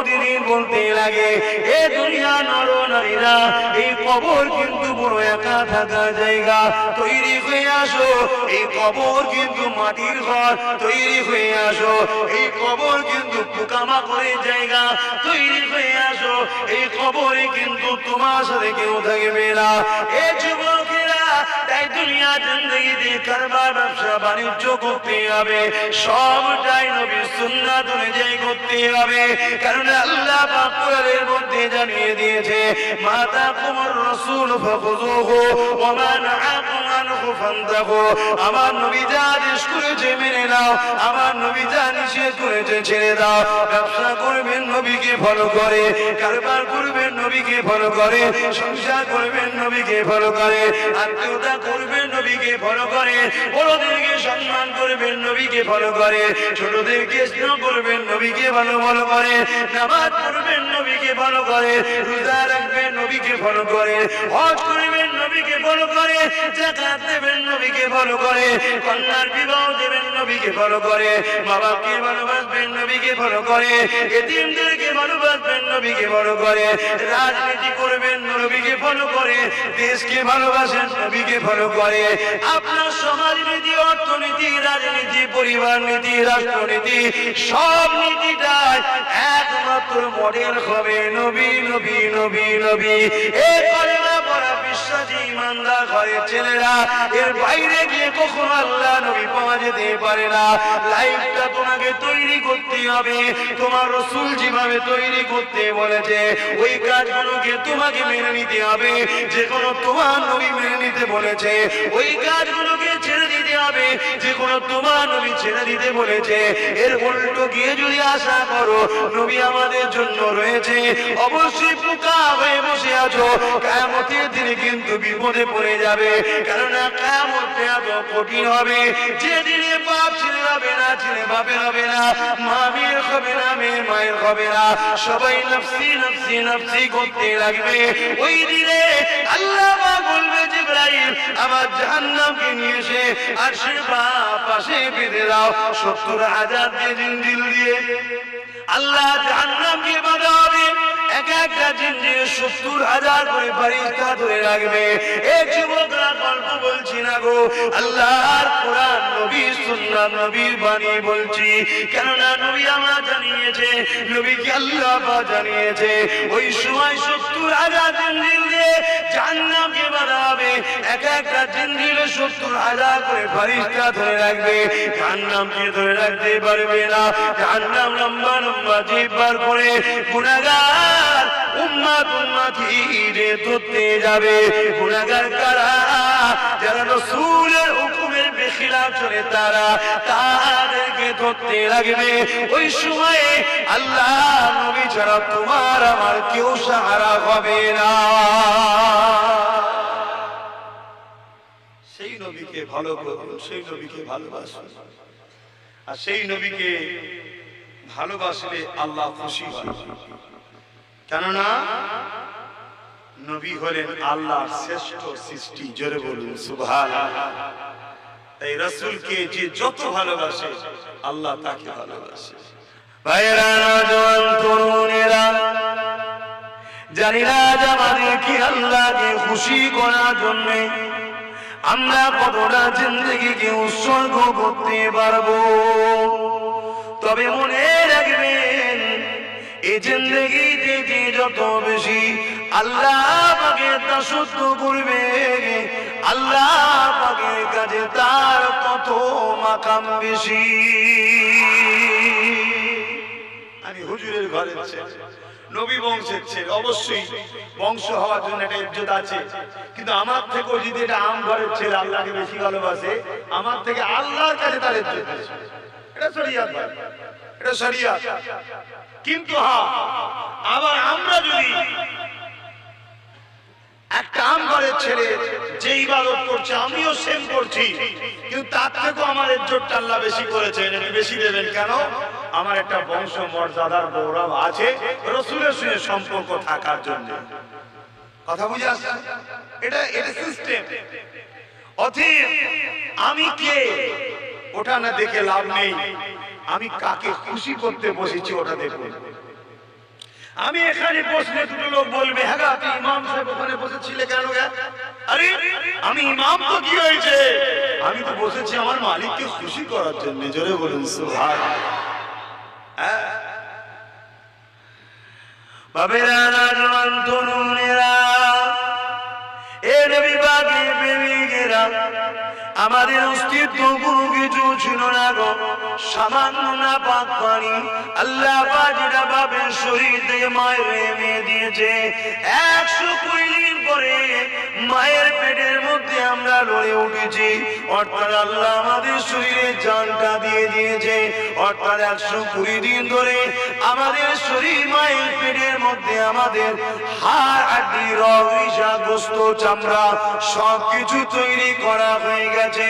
প্রতিদিন বলতে লাগে, এ দুনিয়া নর নারীরা, এই কবর কিন্তু বড় একা থাকার জায়গা, তৈরি হয়ে আসো। এই কবর কিন্তু মাটির ঘর, তৈরি হয়ে আসো। এই কবর কিন্তু পোকামাকড়ের জায়গা, তৈরি হয়ে আসো। এই কবরে কিন্তু তোমার সাথে কেউ থাকবে না। এ যুবকেরা, তাই দুনিয়া জিন্দেগিতে কারবার ব্যবসা বাণিজ্য করতে হবে, সবটাই নবীর সুন্নাত অনুযায়ী করতে হবে। কারণ আল্লাহ পাক কোরআনের মধ্যে জানিয়ে দিয়েছে, মাতা কুমুর রাসূল ফাখুযুহু ওয়া মা নাহাকুম আনহু ফান্তাহু। আমার নবী যা আদেশ করেছে মেনে নাও, আমার নবী যা নিষেধ করেছে ছেড়ে দাও। ব্যবসা করবেন নবীকে ফলো করে, কারবার করবেন নবীকে ফলো করে, সংসার করবেন নবীকে ফলো করে, আত্মীয়তা করবেন নবীকে ফলো করে, বড়দেরকে সম্মান করবেন নবীকে ফলো করে, ছোটদেরকে স্নেহ করবেন নবীকে ভালো ভালো করে, নামাজ পড়বেন নবীকে ফলো করে, রোজা রাখবেন নবীকে ফলো করে, হজ করবেন নবীকে ফলো করে, যাকাত দেবেন নবীকে ফলো করে, কন্যার বিবাহ দেবেন নবীকে ফলো করে, মা বাপকে ভালোবাসবেন নবীকে ফলো করে, এতিমদেরকে ভালোবাসবেন নবীকে ফলো করে, রাজনীতি করবেন নবীকে ফলো করে, দেশকে ভালোবাসেন নবীকে ফলো করে। আপনার সমাজনীতি, অর্থনীতি, রাজনীতি, পরিবার নীতি, রাষ্ট্রনীতি, সব নীতিটাই একমাত্র মডেল হবে নবী, নবী, নবী, নবী। এই কলেমা পড়া বিশ্বাসী ইমানদার ঘরের ছেলেরা, এর বাইরে গিয়ে কখনো আল্লাহ নবী পাওয়া যেতে পারে না। লাইফটা তোমাকে তৈরি করতে হবে, তোমার রাসূল যেভাবে তৈরি করতে বলেছে, ওই কাজগুলোকে তোমাকে মেনে নিতে হবে। যে কোনো তোমার নবী মেনে নিতে বলেছে, ওই কাজগুলোকে ছেড়ে দিতে হবে। যে কোনো তোমার নবী ছেড়ে দিতে বলেছে, এর উল্টো গিয়ে যদি আশা করো নবী আমাদের জন্য রয়েছে, অবশ্যই পোকা হয়ে বসে আছো। কিয়ামতের দিনে কিন্তু বিপদে পড়ে যাবে, কারণ কিয়ামত এত কঠিন হবে, যে দিনে বাপ ছেলে হবে না, ছেলে বাপের হবে না, মা মেয়ের হবে না, মেয়ে মায়ের হবে না, সবাই নফসি নফসি নফসি করতে লাগবে। ওই দিনে আল্লাহ বলবে, জিবরাইল আমার জাহান্নামকে নিয়ে এসে আরশের পাশে বেঁধে দাও। 70,000 দিয়ে জিঞ্জির দিয়ে আল্লাহ জাহান্নামকে বাঁধা হবে। এক একটা জিঞ্জিরে 70,000 করে ফেরেশতা ধরে রাখবে। এই যুবকরা গল্প বলছি না গো, আল্লাহর কোরআন, নবীর সুন্নাত, নবীর বাণী বলছি। কেননা নবী আমার জানিয়েছে, নবীকে আল্লাহ পাক জানিয়েছে, ওই সময় 70,000 জিঞ্জির দিয়ে জাহান্নামকে বাঁধা হবে। এক একটা জিঞ্জিরে 70,000 করে ফেরেশতা ধরে রাখবে। জাহান্নামকে ধরে রাখতে পারবে না। জাহান্নাম লম্বা লম্বা জিভ বার করে গুনাহগার উম্মত উম্মতি রে ধরতে যাবে। গুনাহগার কারা? যারা রাসূলের হুকুমের বেখিলাফ চলে, তারা তাদেরকে ধরতে লাগবে। ওই সময়ে আল্লাহ নবী ছাড়া তোমার আমার কেউ সাহারা হবে না। সেই নবীকে ভালো করুন, সেই নবীকে ভালোবাসুন। আর সেই নবীকে ভালোবাসলে আল্লাহ খুশি হয়। কেননা নবী হলেন আল্লাহর শ্রেষ্ঠ সৃষ্টি। জোরে বলুন সুবহানাল্লাহ। তাই রাসূলকে যে যত ভালোবাসে আল্লাহ তাকে ভালোবাসে। ভাইরা, নওজোয়ান তরুণেরা, জানি না আমাদের কি আল্লাহকে খুশি করার জন্য আমরা কতটা জিন্দেগিকে উৎসর্গ করতে পারবো। তবে মনে রাখবেন, এই জিন্দেগিতে যে যত বেশি আল্লাহ পাকের দাসত্ব করবে, আল্লাহ পাকের কাছে তার তত মাকাম বেশি। আমি হুজুরের ঘরের ছেলে, নবী বংশের ছেলে, অবশ্যই বংশ হওয়ার জন্য একটা ইজ্জত আছে। কিন্তু আমার থেকেও যদি এটা আম ঘরের ছেলে আল্লাহকে বেশি ভালোবাসে, আমার থেকে আল্লাহর কাছে তার ইজ্জত বেশি। এটা শরিয়াত ভাই, এটা শরিয়াত। কিন্তু হ্যাঁ, আবার আমরা যদি একটা আম ঘরের ছেলে যে ইবাদত করছে, আমিও সেম করছি, কিন্তু তার থেকেও আমার ইজ্জতটা আল্লাহ বেশি করেছেন, একটু বেশি দেবেন। কেন? আমার একটা বংশ মর্যাদার গৌরব আছে রাসূলের সঙ্গে সম্পর্ক থাকার জন্য। কথা বুঝে আসছে? এটা সিস্টেম। অতএব আমি কে ওটা না দেখে লাভ নেই, আমি কাকে খুশি করতে বসেছি ওটা দেখুন। আমি এখানে বসলে দুটো লোক বলবে, হ্যাঁ আপনি ইমাম সাহেব ওখানে বসেছিলে কেন? আরে আমি ইমাম তো কি হয়েছে, আমি তো বসেছি আমার মালিককে খুশি করার জন্য। জোরে বলুন সুবহানাল্লাহ। হ্যাঁ বাবেরা, নওজওয়ান তরুণেরা, এ নবী পাকের প্রেমিকেরা, আমাদের অস্তিত্ব কোনো কিছু ছিল না গো, সামান্য না পাক পানি আল্লাহ পাক যেটা বাপের শরীর থেকে মায়ের এনে দিয়েছে, 120 দিন পরে মায়ের পেটের মধ্যে আমরা লড়ে উঠেছি। অর্থাৎ আল্লাহ আমাদের শরীরে জানটা দিয়ে দিয়েছে। অর্থাৎ 120 দিন ধরে আমাদের শরীর মায়ের পেটের মধ্যে আমাদের হাড় হাড্ডি রগ রিশা গোস্ত চামড়া সবকিছু তৈরি করা হয়ে গেছে।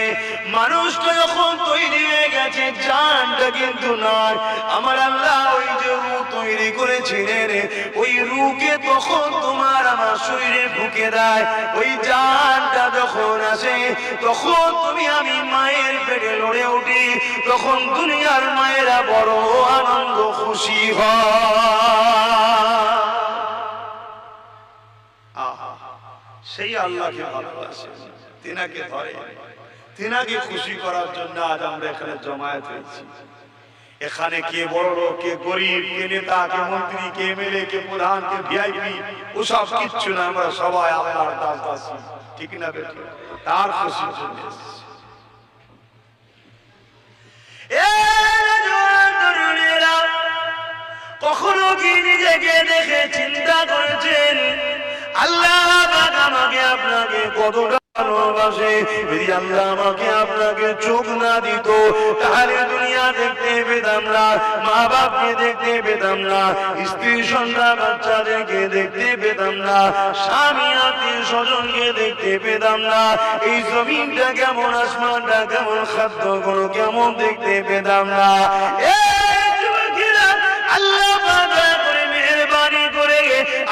মানুষটা যখন তৈরি হয়ে গেছে, জানটা কিন্তু নয়। আমার আল্লাহ ওই যে রূহ তৈরি করেছিলেন, ওই রূহকে তখন তোমার আমার শরীরে ঢুকে দেয়। ওই জানটা যখন আসে, তখন তুমি আমি মায়ের পেটে লড়ে উঠি। তখন দুনিয়ার মায়েরা বড় আনন্দ খুশি হয়। সেই আল্লাহকে ভালোবাসে, তিনাকে ধরে, তিনাকে খুশি করার জন্য আজ আমরা এখানে জমায়েত হয়েছি। এখানে কে বড় লোক, কে গরিব, কে নেতা, কে মন্ত্রী, কে এমএলএ, কে প্রধান, কে ভিআইপি, ওসব কিচ্ছু না। আমরা সবাই আল্লাহর দাস দাসী, ঠিক না বেটি? তার খুশির জন্য এসেছি। কখনো কি নিজেকে দেখে চিন্তা করেছেন আল্লাহ আমাকে আপনাকে কতটা ভালোবাসে? যদি আল্লাহ আমাকে আপনাকে চোখ না দিত, তাহলে দুনিয়া দেখতে পেতাম না, মা বাপকে দেখতে পেতাম না, স্ত্রী সন্তান বাচ্চাদেরকে দেখতে পেতাম না, স্বামী আত্মীয় স্বজনকে দেখতে পেতাম না, এই জমিনটা কেমন, আসমানটা কেমন, খাদ্য কোনো কেমন দেখতে পেতাম না। আল্লাহ মেহেরবানি করে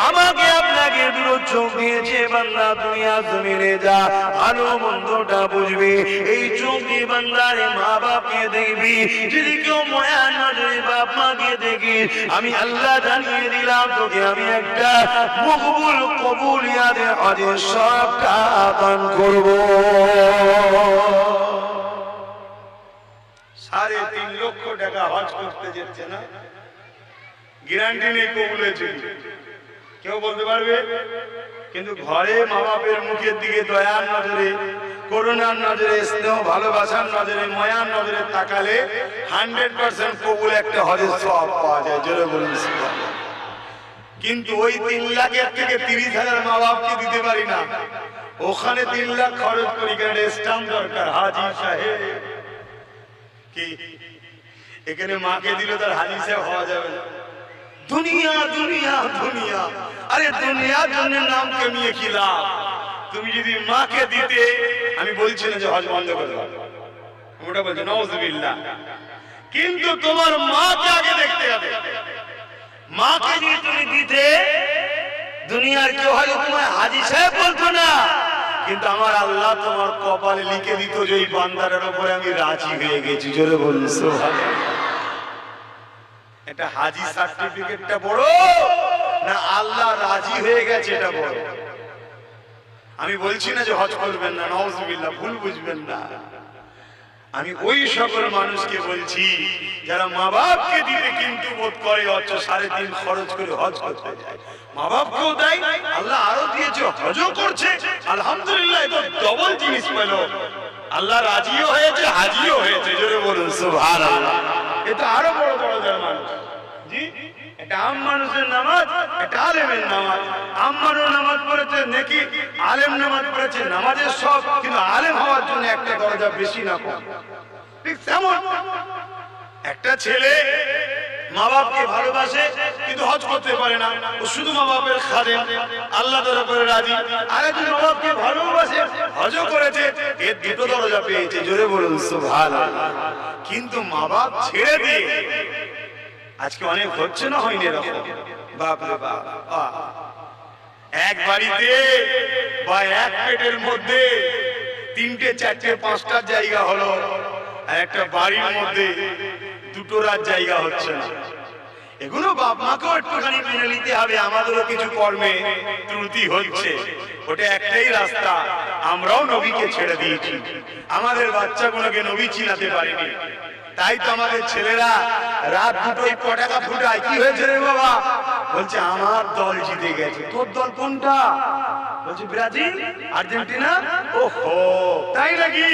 আমাকে আপনাকে দুটো চোখ দিয়েছে। বান্দা দুনিয়া জমিনে যা ভালো মন্দটা বুঝবি, এই চোখ দিয়ে বান্দারে মা বাপকে দেখবি। যদি কেউ মায়া নজরে বাপ মাকে দেখি, আমি আল্লাহ জানিয়ে দিলাম তোকে আমি একটা মকবুল কবুলিয়াতের হজের সবটা দান করব। 3.5 লক্ষ টাকা হজ করতে যাচ্ছে না, গ্যারান্টি নেই কবুল হয়েছে। কেউ বলতে পারবে? কিন্তু ঘরে মা বাপের মুখের দিকে দয়ার নজরে, করুণার নজরে, স্নেহ ভালোবাসার নজরে, মায়ার নজরে তাকালে 100% কবুল একটা হজের সওয়াব পাওয়া যায়। জোরে বলুন সুবহানাল্লাহ। কিন্তু ওই 3 লাখের থেকে 30,000 মা বাপকে দিতে পারি না, ওখানে 3 লাখ খরচ করি, কারণ স্টাম্প দরকার। হাজি সাহেব কি এখানে মাকে দিলে তার হাজি সাহেব হওয়া যাবে না। দুনিয়া দুনিয়া দুনিয়া, আরে দুনিয়ার জন্য নাম কামিয়ে কি লাভ? তুমি যদি মাকে দিতে, আমি বলছি না যে হজ বন্ধ করে দাও, ওটা বলছি নাউজুবিল্লাহ, কিন্তু তোমার মাকে আগে দেখতে হবে। মাকে যদি তুমি দিতে, দুনিয়ার কেউ হয়তো তোমায় হাজি সাহেব বলতো না, কিন্তু আমার আল্লাহ তোমার কপালে লিখে দিত যে এই বান্দারের উপরে আমি রাজি হয়ে গেছি। জোরে বলুন সুবহানাল্লাহ। এটা হাজি সার্টিফিকেটটা বড় না আল্লাহ রাজি হয়ে গেছে এটা বড়? আমি বলছি না যে হজ করবেন না, নাউজুবিল্লাহ, ভুল বুঝবেন না। আমি ওই সকল মানুষকে বলছি যারা মা বাপকে দিতে কিন্তু বোধ করে, অথচ 3.5 খরচ করে হজ করতে যায়। মা বাপকেও দেয়, আল্লাহ আরো দিয়েছে, হজও করছে, আলহামদুলিল্লাহ। এটা ডবল জিনিস পেল, আল্লাহ রাজিও হয়েছে, হাজিও হয়েছে। জোরে বলুন সুবহানাল্লাহ। এটা আরো বড় বড় যারা মানুষ, জি, এটা আম মানুষের নামাজ, এটা আলেমের নামাজ। আম মানুষ নামাজ পড়েছে নাকি আলেম নামাজ পড়েছে, নামাজের সব, কিন্তু আলেম হওয়ার জন্য একটা দরজা বেশি না কম। ঠিক তেমন একটা ছেলে মা বাপকে ভালোবাসে কিন্তু হজ করতে পারে না, ও শুধু মা বাপের খাদেম, আল্লাহ তাআলা করে রাজি। আর একজন মা বাপকে ভালোবাসে, হজও করেছে, এর দুটো দরজা পেয়েছে। জোরে বলুন সুবহানাল্লাহ। কিন্তু মা বাপ ছেড়ে দিয়ে আজকে অনেক হচ্ছে না, হয়নি এরকম? বাপ রে বাপ, এক বাড়িতে বা এক পেটের মধ্যে 3টে 4টে 5টা জায়গা হলো, আর একটা বাড়ির মধ্যে 2টো রাত জায়গা হচ্ছে না। এগুলো বাপ মাকেও একটুখানি মেনে নিতে হবে, আমাদেরও কিছু কর্মে ত্রুটি হচ্ছে, ওটা একটাই রাস্তা, আমরাও নবীকে ছেড়ে দিয়েছি, আমাদের বাচ্চাগুলোকে নবী চিনাতে পারিনি, তাই তো আমাদের ছেলেরা রাত দুটোই পটাকা ফুটায়। কি হয়েছে রে বাবা? বলছে আমার দল জিতে গেছে। তোর দল কোনটা? বলছে ব্রাজিল, আর্জেন্টিনা। ওহো, তাই নাকি?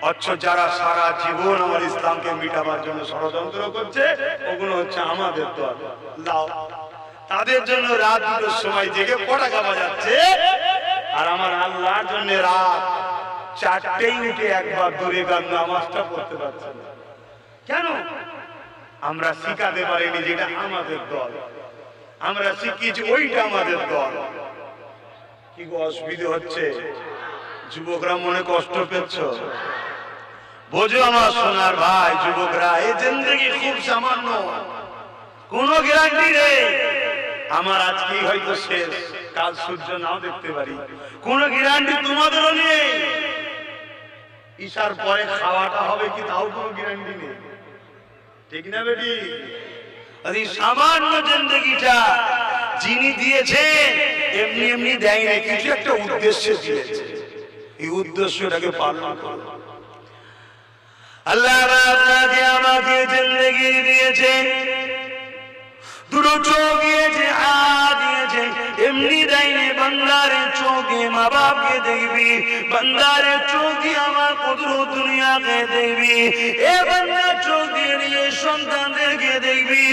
অথচ যারা সারা জীবন আমার ইসলামকে মিটাবার জন্য ষড়যন্ত্র করছে, ওগুলো হচ্ছে আমাদের দল। তাদের জন্য রাত দুটোর সময় জেগে পটাকা বাজাচ্ছে, আর আমার আল্লাহর জন্য রাত 4টেই উঠে একবার দূরে গান নামাজটা পড়তে পারছে না। কেন? আমরা শিখাতে পারিনি যেটা আমাদের দল, আমরা শিখিয়েছি ওইটা আমাদের দল। কি অসুবিধা হচ্ছে? যুবকরা মনে কষ্ট পেয়েছ? বোঝো আমার সোনার ভাই, যুবকরা, এই জিন্দেগি খুব সামান্য, কোনো গ্যারান্টি নেই। আমার আজকেই হয়তো শেষ, কাল সূর্য নাও দেখতে পারি, কোনো গ্যারান্টি তোমাদেরও নেই। ঈশার পরে খাওয়াটা হবে কি তাও কোনো গ্যারান্টি নেই, ঠিক না বেটি? এই সামান্য জিন্দেগিটা যিনি দিয়েছে এমনি এমনি দেয়নি, কিছু একটা উদ্দেশ্যে দিয়েছে, এই উদ্দেশ্যটাকে পালন করো। আল্লাহ আপনাকে আমাকে জিন্দেগি দিয়েছে, দুটো চোখ দিয়েছে, হাত দিয়েছে, এমনি দেয়নি। বান্দারের চোখে মা বাপকে দেখবি, বান্দারের চোখ দিয়ে আমার কুদরত দুনিয়াকে দেখবি, এ বান্দার চোখ দিয়ে নিজের সন্তানদেরকে দেখবি,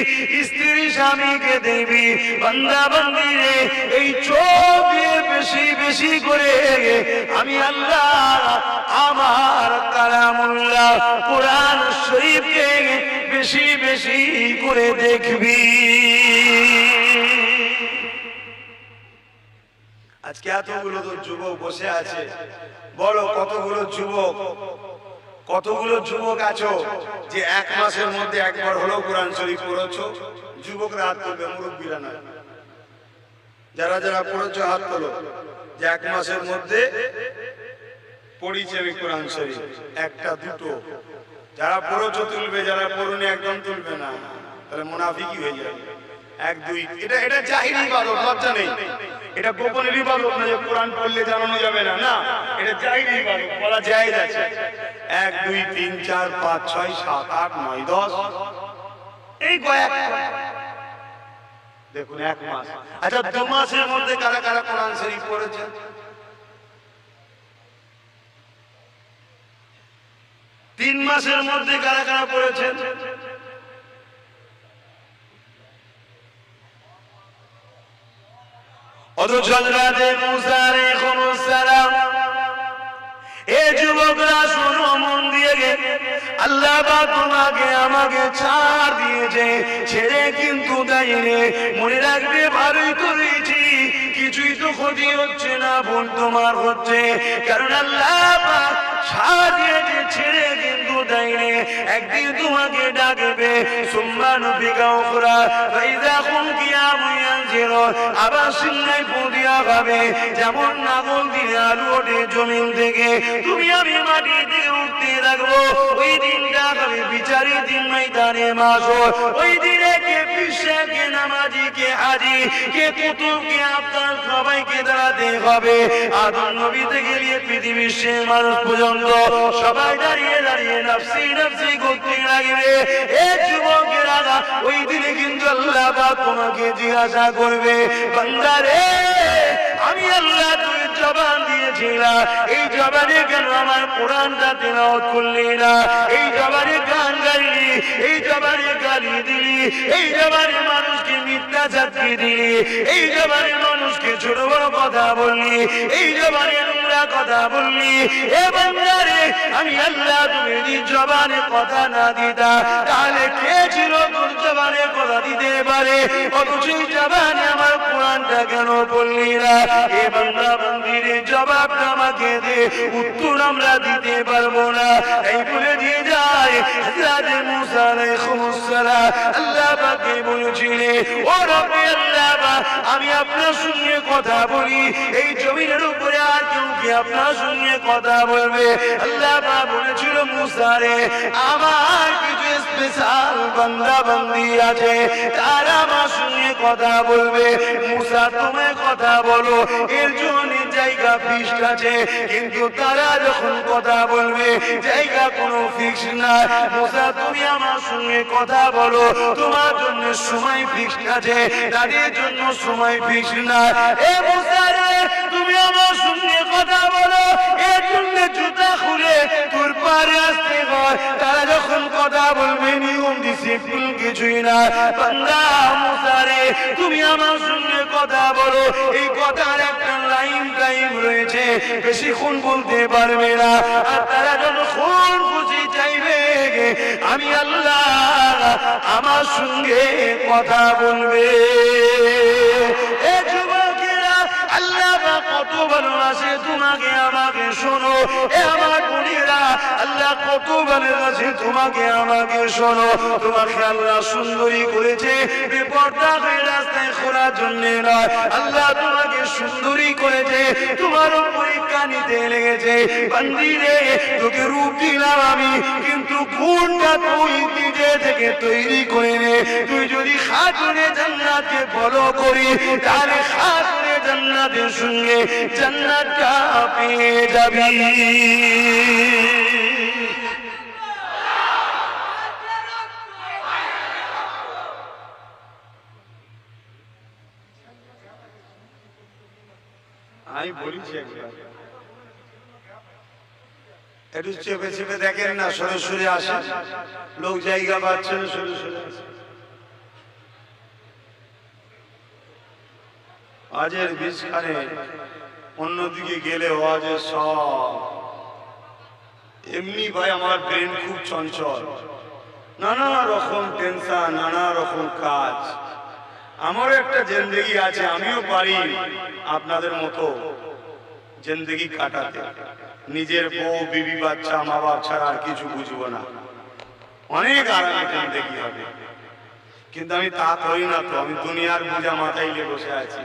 স্ত্রী স্বামীকে দেখবি। বান্দা বান্দিরে এই চোখ দিয়ে বেশি বেশি করে আমি আল্লাহ আমার কালামুল্লাহ কোরআন শরীফকে বেশি বেশি করে দেখবি। আজকে এতগুলো তো যুবক বসে আছে, বলো কতগুলো যুবক আছো যে 1 মাসের মধ্যে একবার হলো কোরআন শরীফ পড়েছো? যুবকরা হাত তুলবে, মুরব্বীরা না। যারা যারা পড়েছো হাত তোলো, যে 1 মাসের মধ্যে পড়িছে আমি কোরআন শরীফ, একটা দুটো। যারা পড়েছো তুলবে, যারা পড়ুনি একদম তুলবে না, তাহলে মুনাফিকি হয়ে যাবে। 1 2, এটা জাহিরি ইবাদত, লজ্জা নেই। এটা গোপনের ইবাদত না যে কোরআন পড়লে জানানো যাবে না, না, এটা জাহিরি ইবাদত, বলা জায়েজ আছে। 1 2 3 4 5 6 7 8 9 10, এই কয়েক। দেখুন 1 মাস। আচ্ছা 2 মাসের মধ্যে কারা কারা কোরআন শরীফ পড়েছে? 3 মাসের মধ্যে কারা কারা পড়েছেন? অথচ হযরতে মুসা আলাইহিস সালাম, এ যুবকরা শোনো মন দিয়ে, আল্লাহ পাক তোমাকে আমাকে ছাড় দিয়েছে, ছেড়ে কিন্তু দেয়নি। মনে রাখবে, ভালোই করেছি, কিছুই তো ক্ষতি হচ্ছে না, ভুল তোমার হচ্ছে, কারণ আল্লাহ পাক ছাড় দিয়েছে, ছেড়ে কিন্তু দেয়নি। একদিন তোমাকে ডাকবে, সুম্মানু বিকা উখরা ফাইযা কুম কিয়ামুন ইয়ানজিরুন, আবার সিংহায় পুদিয়া খাবে, যেমন নাগল দিয়ে আলু ওঠে জমিন থেকে, তুমি আমি মাটি থেকে উঠতে রাখবো। ওই দিনটা হবে বিচারের দিন, ময়দানে মাশর। ওই দিনে কে পিসা, কে নামাজি, কে হাজি, কে কুতুব, কে আফতার, সবাইকে দাঁড়াতে হবে। আদম নবী থেকে নিয়ে পৃথিবীর শেষ মানুষ পর্যন্ত সবাই দাঁড়িয়ে দাঁড়িয়ে নাফসি নাফসি করতে লাগবে। এ যুবকেরা, ওই দিনে কিন্তু আল্লাহ পাক তোমাকে জিজ্ঞাসা করবে, বান্দা রে, আমি আল্লাহ তোকে জবান দিয়েছিলাম, এই জবানে কেন আমার কোরআনটা তেলাওয়াত করলি না? এই জবানে গান গাইলি, এই জবানে গালি দিলি, এই জবানে মানুষকে মিথ্যা চাকরি দিলি, এই জবানে মানুষকে ছোট বড় কথা বললি, এই জবানে নোংরা কথা বললি। এ বান্দা রে, আমি আল্লাহ তুমি যদি জবানে কথা না দিতা, তাহলে কে ছিল তোর জবানে কথা দিতে পারে? অথচ এই জবানে আমার কোরআনটা কেন বললি না? এ বান্দা বান্দির জবাবটা আমাকে দে, উত্তর আমরা দিতে পারবো না, তাই বলে দিয়ে যায়। হযরত মুসা আলাইহিস সালাম আল্লাহ পাককে বলেছিলেন, ও রব্বে আল্লাহ পাক, আমি আপনার সঙ্গে কথা বলি, এই জমিনের উপরে আর কেউ কি আপনার সঙ্গে কথা বলবে? আল্লাহ পাক বলেছিল, মুসা রে, আমার কিছু স্পেশাল বান্দা বান্দা বান্দি আছে তারা আমার সঙ্গে কথা বলবে। মুসা তুমি কথা বলো, এর জন্য জায়গা ফিক্সড আছে, কিন্তু তারা যখন কথা বলবে জায়গা কোনো ফিক্সড না। মুসা তুমি আমার সঙ্গে কথা বলো, তোমার জন্য সময় ফিক্সড আছে, তাদের জন্য সময় ফিক্সড না। এ মুসা রে তুমি আমার সঙ্গে কথা বলো, এর জন্য জুতা খুলে তোর পারে আসতে হয়। তারা যখন কথা বলবে নিয়ম ডিসিপ্লিন কিছুই না। বান্দা মুসা রে তুমি আমার সঙ্গে কথা বলো, এই কথার একটা লাইন টাইম রয়েছে, বেশিক্ষণ বলতে পারবে না। আর তারা যখন খুশি চাইবে আমি আল্লাহ আমার সঙ্গে কথা বলবে। এ যুবকেরা আল্লাহ কত ভালোবাসে তোমাকে আমাকে, শোনো এ আমার বোনেরা আল্লাহ কত ভালোবাসে তোমাকে আমাকে, শোনো তোমাকে আল্লাহ সুন্দরী করেছে বেপরদা হয়ে রাস্তায় ঘোরার জন্য নয়। আল্লাহ তোমাকে সুন্দরী করেছে তোমারও পরীক্ষা নিতে লেগেছে। বান্দি রে তোকে রূপ দিলাম আমি, কিন্তু গুণটা তুই নিজে থেকে তৈরি করে নে। তুই যদি খাতুনে জান্নাতকে ফলো করি তাহলে খাতুনে জান্নাতের সঙ্গে জান্নাতটা পেয়ে যাবি। আমি বলেছি একবার একটু চেপে চেপে দেখেন না, সরে সরে আসে লোক জায়গা পাচ্ছে না, সরে সরে আসে। আজের বিষখানে অন্যদিকে গেলে আজের সব এমনি ভাই আমার ব্রেন খুব চঞ্চল, নানা রকম টেনশন, নানা রকম কাজ। আমারও একটা জিন্দেগি আছে, আমিও পারি আপনাদের মতো জিন্দেগি কাটাতে। নিজের বউ বিবি বাচ্চা মা বাপ ছাড়া আর কিছু বুঝবো না, অনেক আরামে জিন্দেগি হবে। কিন্তু আমি তা করি না তো, আমি দুনিয়ার বোঝা মাথায় নিয়ে বসে আছি,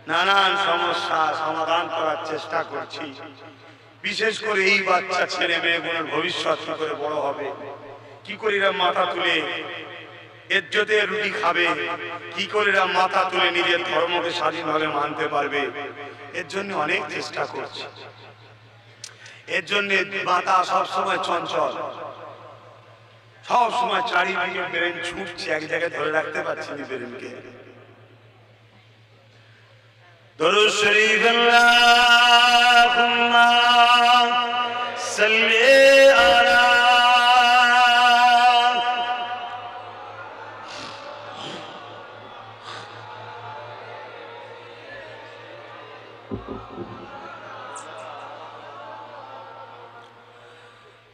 নানান সমস্যা সমাধান করার চেষ্টা করছি। বিশেষ করে এই বাচ্চা ছেলে মেয়েগুলোর ভবিষ্যৎ কি করে বড় হবে, কি করে এরা মাথা তুলে ইজ্জতের রুটি খাবে, কি করে এরা মাথা তুলে নিজের ধর্মকে স্বাধীনভাবে মানতে পারবে, এর জন্য অনেক চেষ্টা করছি। এর জন্য মাথা সবসময় চঞ্চল, সবসময় চারিদিকে ব্রেন ছুটছে, এক জায়গায় ধরে রাখতে পারছি না ব্রেনকে। দরুদ শরীফ আল্লাহুম্মা সাল্লি আলা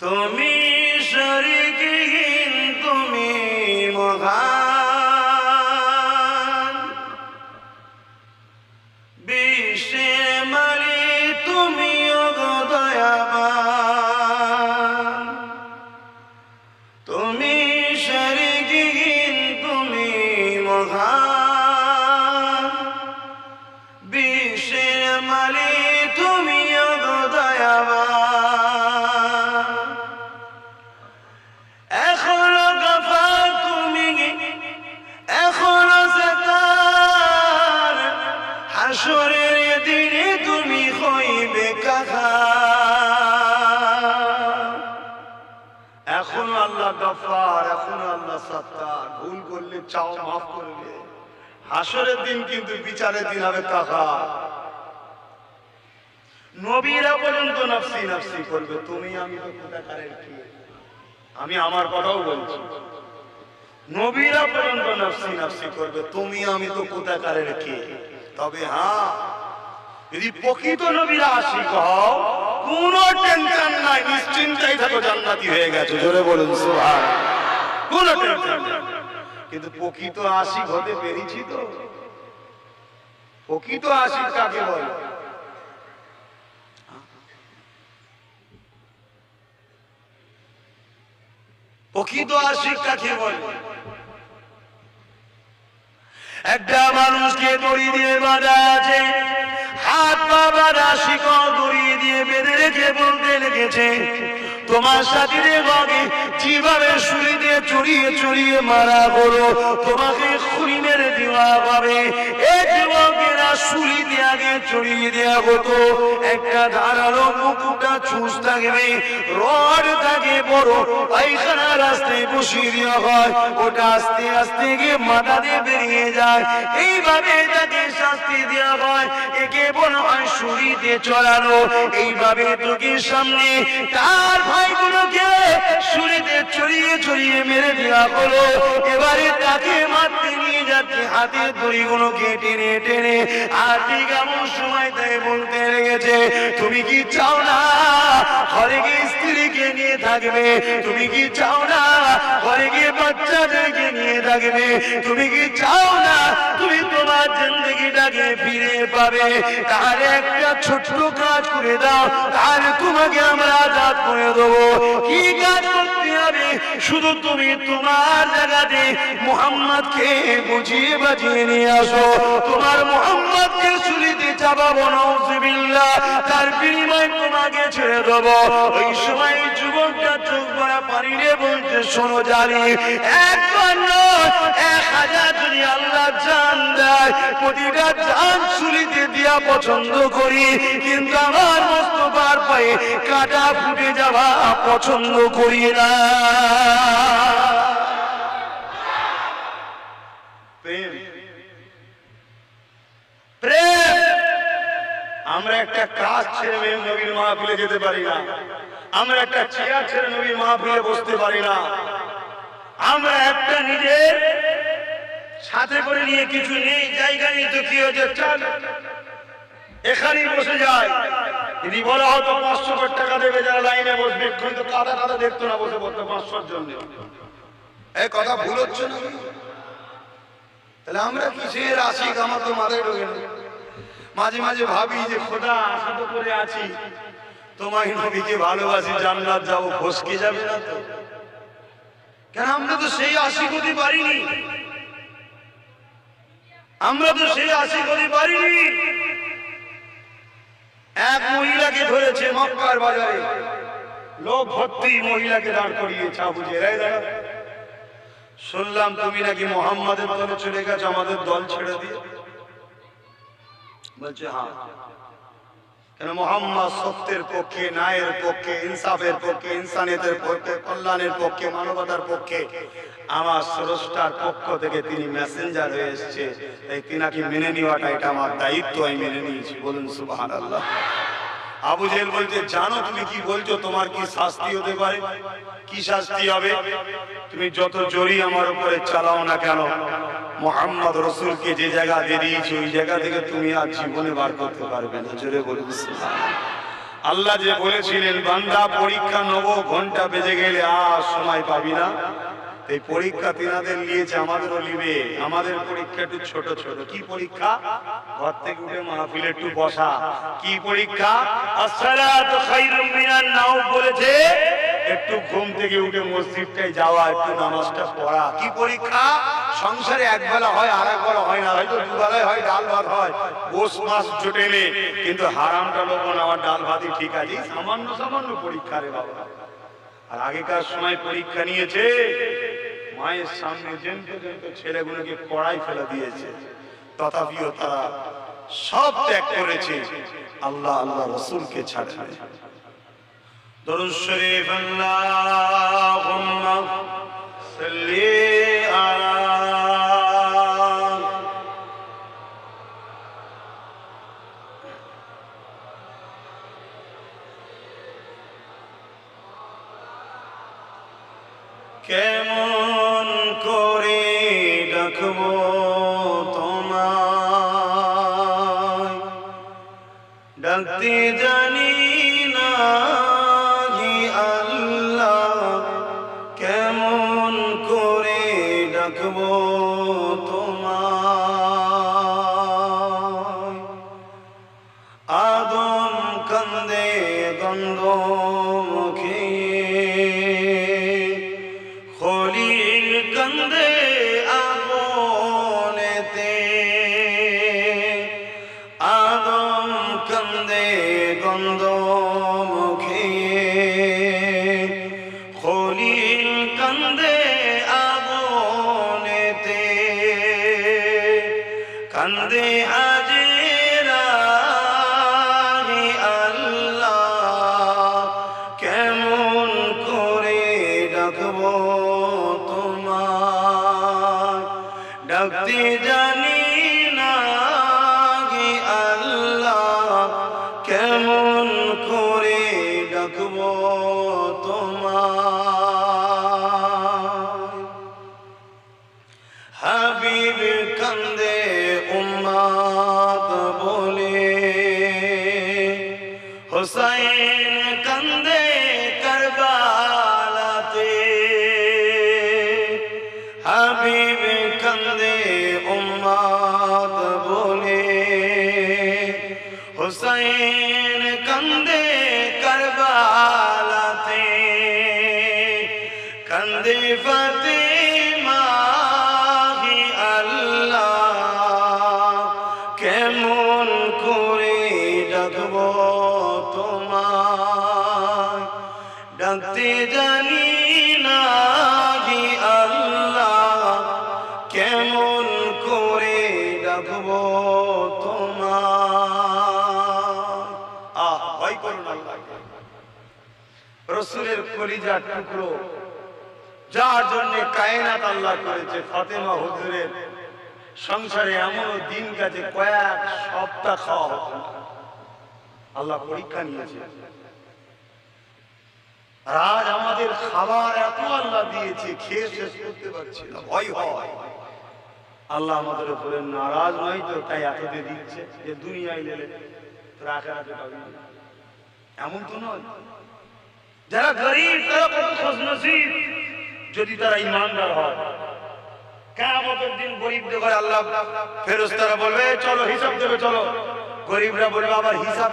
তুমি শরীকহীন, তুমি মহান, বিশ্বের মালিক তুমি দয়াবান। তুমি শরীকহীন, তুমি মহান, বিশ্বের মালিক তুমি দয়াবান। এখনো গফার তুমি, এখনো সাতার, হাসরের দিনে তুমি হইবে কাহার। এখনো আল্লাহ গফার, এখনো আল্লাহ সাত্তার, ভুল করলে চাও মাফ করবে। হাসরের দিন কিন্তু বিচারের দিন হবে কাহার। নবীরা পর্যন্ত নফসি নফসি করবে, তুমি আমি তো কোথাকারের কি। আমি আমার কথাও বলছি, নবীরা পর্যন্ত নফসি নফসি করবে, তুমি আমি তো কোথাকারের কি। তবে হ্যাঁ, যদি প্রকৃত নবীরা আশিক হও কোনো টেনশন নাই, নিশ্চিন্তাই থাকো, জান্নাতি হয়ে গেছে। জোরে বলুন সুবহানাল্লাহ, কোনো টেনশন নাই। কিন্তু প্রকৃত আশিক হতে পেরেছি তো? প্রকৃত আশিক কাকে বলে? প্রকৃত আশিক কাকে বলে? একটা মানুষকে দড়ি দিয়ে বাঁধা আছে, হাত পা বাঁধা, শিকল দড়ি দিয়ে বেঁধে রেখে বলতে লেগেছে তোমার সাথীদের ভাগে যেভাবে ছুরি দিয়ে চড়িয়ে চড়িয়ে মারা হলো, তোমাকে খুনি মেরে দেওয়া হবে। এই যুবকেরা ছুরি দিয়ে আগে চড়িয়ে দেওয়া হতো, একটা ধারালো মুকুটা ছুঁচ থাকবে, রড থাকে বড়, পায়খানা রাস্তায় বসিয়ে দেওয়া হয়, ওটা আস্তে আস্তে গিয়ে মাথা দিয়ে বেরিয়ে যায়। এইভাবে তাকে শাস্তি দেওয়া হয়, একে বলা হয় ছুরি দিয়ে চড়ানো। এইভাবে তোকে সামনে তার ভাইগুলোকে ছুরি দিয়ে চড়িয়ে চড়িয়ে মেরে দেওয়া হলো। এবারে তাকে মারতে নিয়ে যাচ্ছে, হাতে দড়িগুলোকে টেনে টেনে। আর ঠিক এমন সময় তাই বলতে লেগেছে, তুমি কি চাও না ঘরে গিয়ে স্ত্রীকে নিয়ে থাকবে? তুমি কি চাও না ঘরে গিয়ে বাচ্চাদেরকে নিয়ে থাকবে? তুমি কি চাও না তুমি তোমার জিন্দগিটাকে ফিরে পাবে? তাহলে একটা ছোট্ট কাজ করে দাও, তাহলে তোমাকে আমরা আজাদ করে দেবো। কি কাজ করতে হবে? শুধু তুমি তোমার জায়গাতে মুহাম্মদকে বুঝিয়ে বাজিয়ে নিয়ে আসো। তোমার মুহাম্মদকে ছুরিতে চাপাবো, নাউযুবিল্লাহ, তার বিনিময়ে তোমাকে ছেড়ে দেবো। ওই সময় যুবকটা চোখ ভরা পানি নিয়ে বলছে, শোনো জানি, একবার নয় 1000 যদি আল্লাহ জান দেয়, প্রতিটা জান ছুরিতে দিয়া পছন্দ করি, কিন্তু আমার মুস্তাফার পায়ে কাঁটা ফুটে যাওয়া পছন্দ করি না। প্রেম। আমরা একটা কাজ ছেড়ে নবীর মাহফিলে যেতে পারি না, আমরা একটা চেয়ার ছেড়ে নবীর মাহফিলে বসতে পারি না, আমরা একটা নিজের সাথে করে নিয়ে কিছু নেই, জায়গা নেই, তো কি হচ্ছে, চল এখানেই বসে যায়। যদি বলা হতো 500 টাকা দেবে যারা লাইনে বসবে, কিন্তু কাদা কাদা দেখতো না, বসে পড়তো 500-র জন্য। এই কথা ভুল হচ্ছে না? তাহলে আমরা কিসের আশিক, আমার তো মাথায় ঢোকে না। মাঝে মাঝে ভাবি যে খোদা, আশা তো করে আছি, তোমায় নবীকে ভালোবাসি, জান্নাত যাবো, ফসকে যাবে না তো? কেন আমরা তো সেই আশিক হতে পারিনি, আমরা তো সেই আশিক হতে পারিনি। এক মহিলাকে ধরেছে মক্কার বাজারে, লোক ভর্তি, মহিলাকে দাঁড় করিয়েছে, আবু জেহেল, শুনলাম তুমি নাকি মুহাম্মাদের দলে চলে গেছো, আমাদের দল ছেড়ে দিয়ে। বলছে হ্যাঁ। কেন? মুহাম্মদ সত্যের পক্ষে, ন্যায়ের পক্ষে, ইনসাফের পক্ষে, ইনসানিয়তের পক্ষে, কল্যাণের পক্ষে, মানবতার পক্ষে, আমার স্রষ্টার পক্ষ থেকে তিনি মেসেঞ্জার হয়ে এসেছে, তাই তিনাকে মেনে নেওয়াটা এটা আমার দায়িত্ব, আমি মেনে নিয়েছি। বলুন সুবহানাল্লাহ। আবু জেহেল বলছে, জানো তুমি কি বলছো, তোমার কি শাস্তি হতে পারে? কি শাস্তি হবে? তুমি যত জোরই আমার উপরে চালাও না কেন, মুহাম্মদ রাসূলকে যে জায়গা দিয়ে দিয়েছো, ওই জায়গা থেকে তুমি আর জীবনে বার করতে পারবে না। জোরে বলুন সুবহানাল্লাহ। আল্লাহ যে বলেছিলেন, বান্দা পরীক্ষা নেব, ঘন্টা বেজে গেলে আর সময় পাবি না, এই পরীক্ষা তিনাদের নিয়েছে, আমাদেরও নিবে। আমাদের পরীক্ষা একটু ছোট ছোট। কি পরীক্ষা? ঘর থেকে উঠে মাহফিলে একটু বসা। কি পরীক্ষা? আসসালাতু খায়রুম মিনান নাওম বলেছে, একটু ঘুম থেকে উঠে মসজিদটায় যাওয়া, একটু নামাজটা পড়া। কি পরীক্ষা? সংসারে একবেলা হয়, আর একবেলা হয় না, হয়তো দুবেলায় হয়, ডাল ভাত হয়, গোশ মাছ জোটে নে, কিন্তু হারামটা লোক না, আমার ডাল ভাতই ঠিক আছে। সামান্য সামান্য পরীক্ষা রে বাবা। আর আগেকার সময় পরীক্ষা নিয়েছে, মায়ের সামনে জেনতে জেনতে ছেলেগুলোকে কড়াই ফেলে দিয়েছে, তথাপিও তারা সব ত্যাগ করেছে, আল্লাহ আল্লাহ রাসূলকে ছাড়ে না। দরুদ শরীফ, আল্লাহুম্মা সাল্লি আলা কেমন করে ডাকবো তোমায়, ডাকতে জানি না হি আল্লাহ, কেমন করে ডাকবো তোমায়। আদম কান্দে গন্ধ মুখে, কান্দে হাজেরা আল্লাহ কেমন করে ডাকবো তোমার, ডাকতে জানি না গে আল্লাহ কেমন করে ডাকবো তোমার। হাবিব কান্দে উম্মত বলে, হুসাইন কান্দে কারবালাতে, হাবিব কান্দে উম্মত বলে, হুসাইন কান্দে কারবালাতে, কান্দে ফাতেমা হি আল্লাহ কেমন করে ডাকবো তোমার, ডাকতে জানি না হি আল্লাহ কেমন করে ডাকবো তোমার। ভয় করুন আল্লাহকে। রাসূলের কলিজার টুকরো যার জন্য কায়নাত আল্লাহ করেছে, ফাতেমা হুজুরের সংসারে এমন দিন গেছে কয়েক সপ্তাহ খাওয়া হতো না। আল্লাহ পরীক্ষা নিয়েছে। আজ আমাদের খাবার এত আল্লাহ দিয়েছে, খেয়ে শেষ করতে পারছি না, ভয় হয়। আল্লাহ আমাদের উপরে নারাজ নয় তো, তাই এততে দিচ্ছে যে দুনিয়ায় গেলে তোর আখিরাতে পাবি না, এমন তো নয়। যারা গরীব তারা কত খুশনসিব যদি তারা ঈমানদার হয়। কিয়ামতের দিন গরীবদের ঘরে আল্লাহ ফেরেশতারা বলবে চলো হিসাব দেবে, চলো। গরীবরা বলবে আবার হিসাব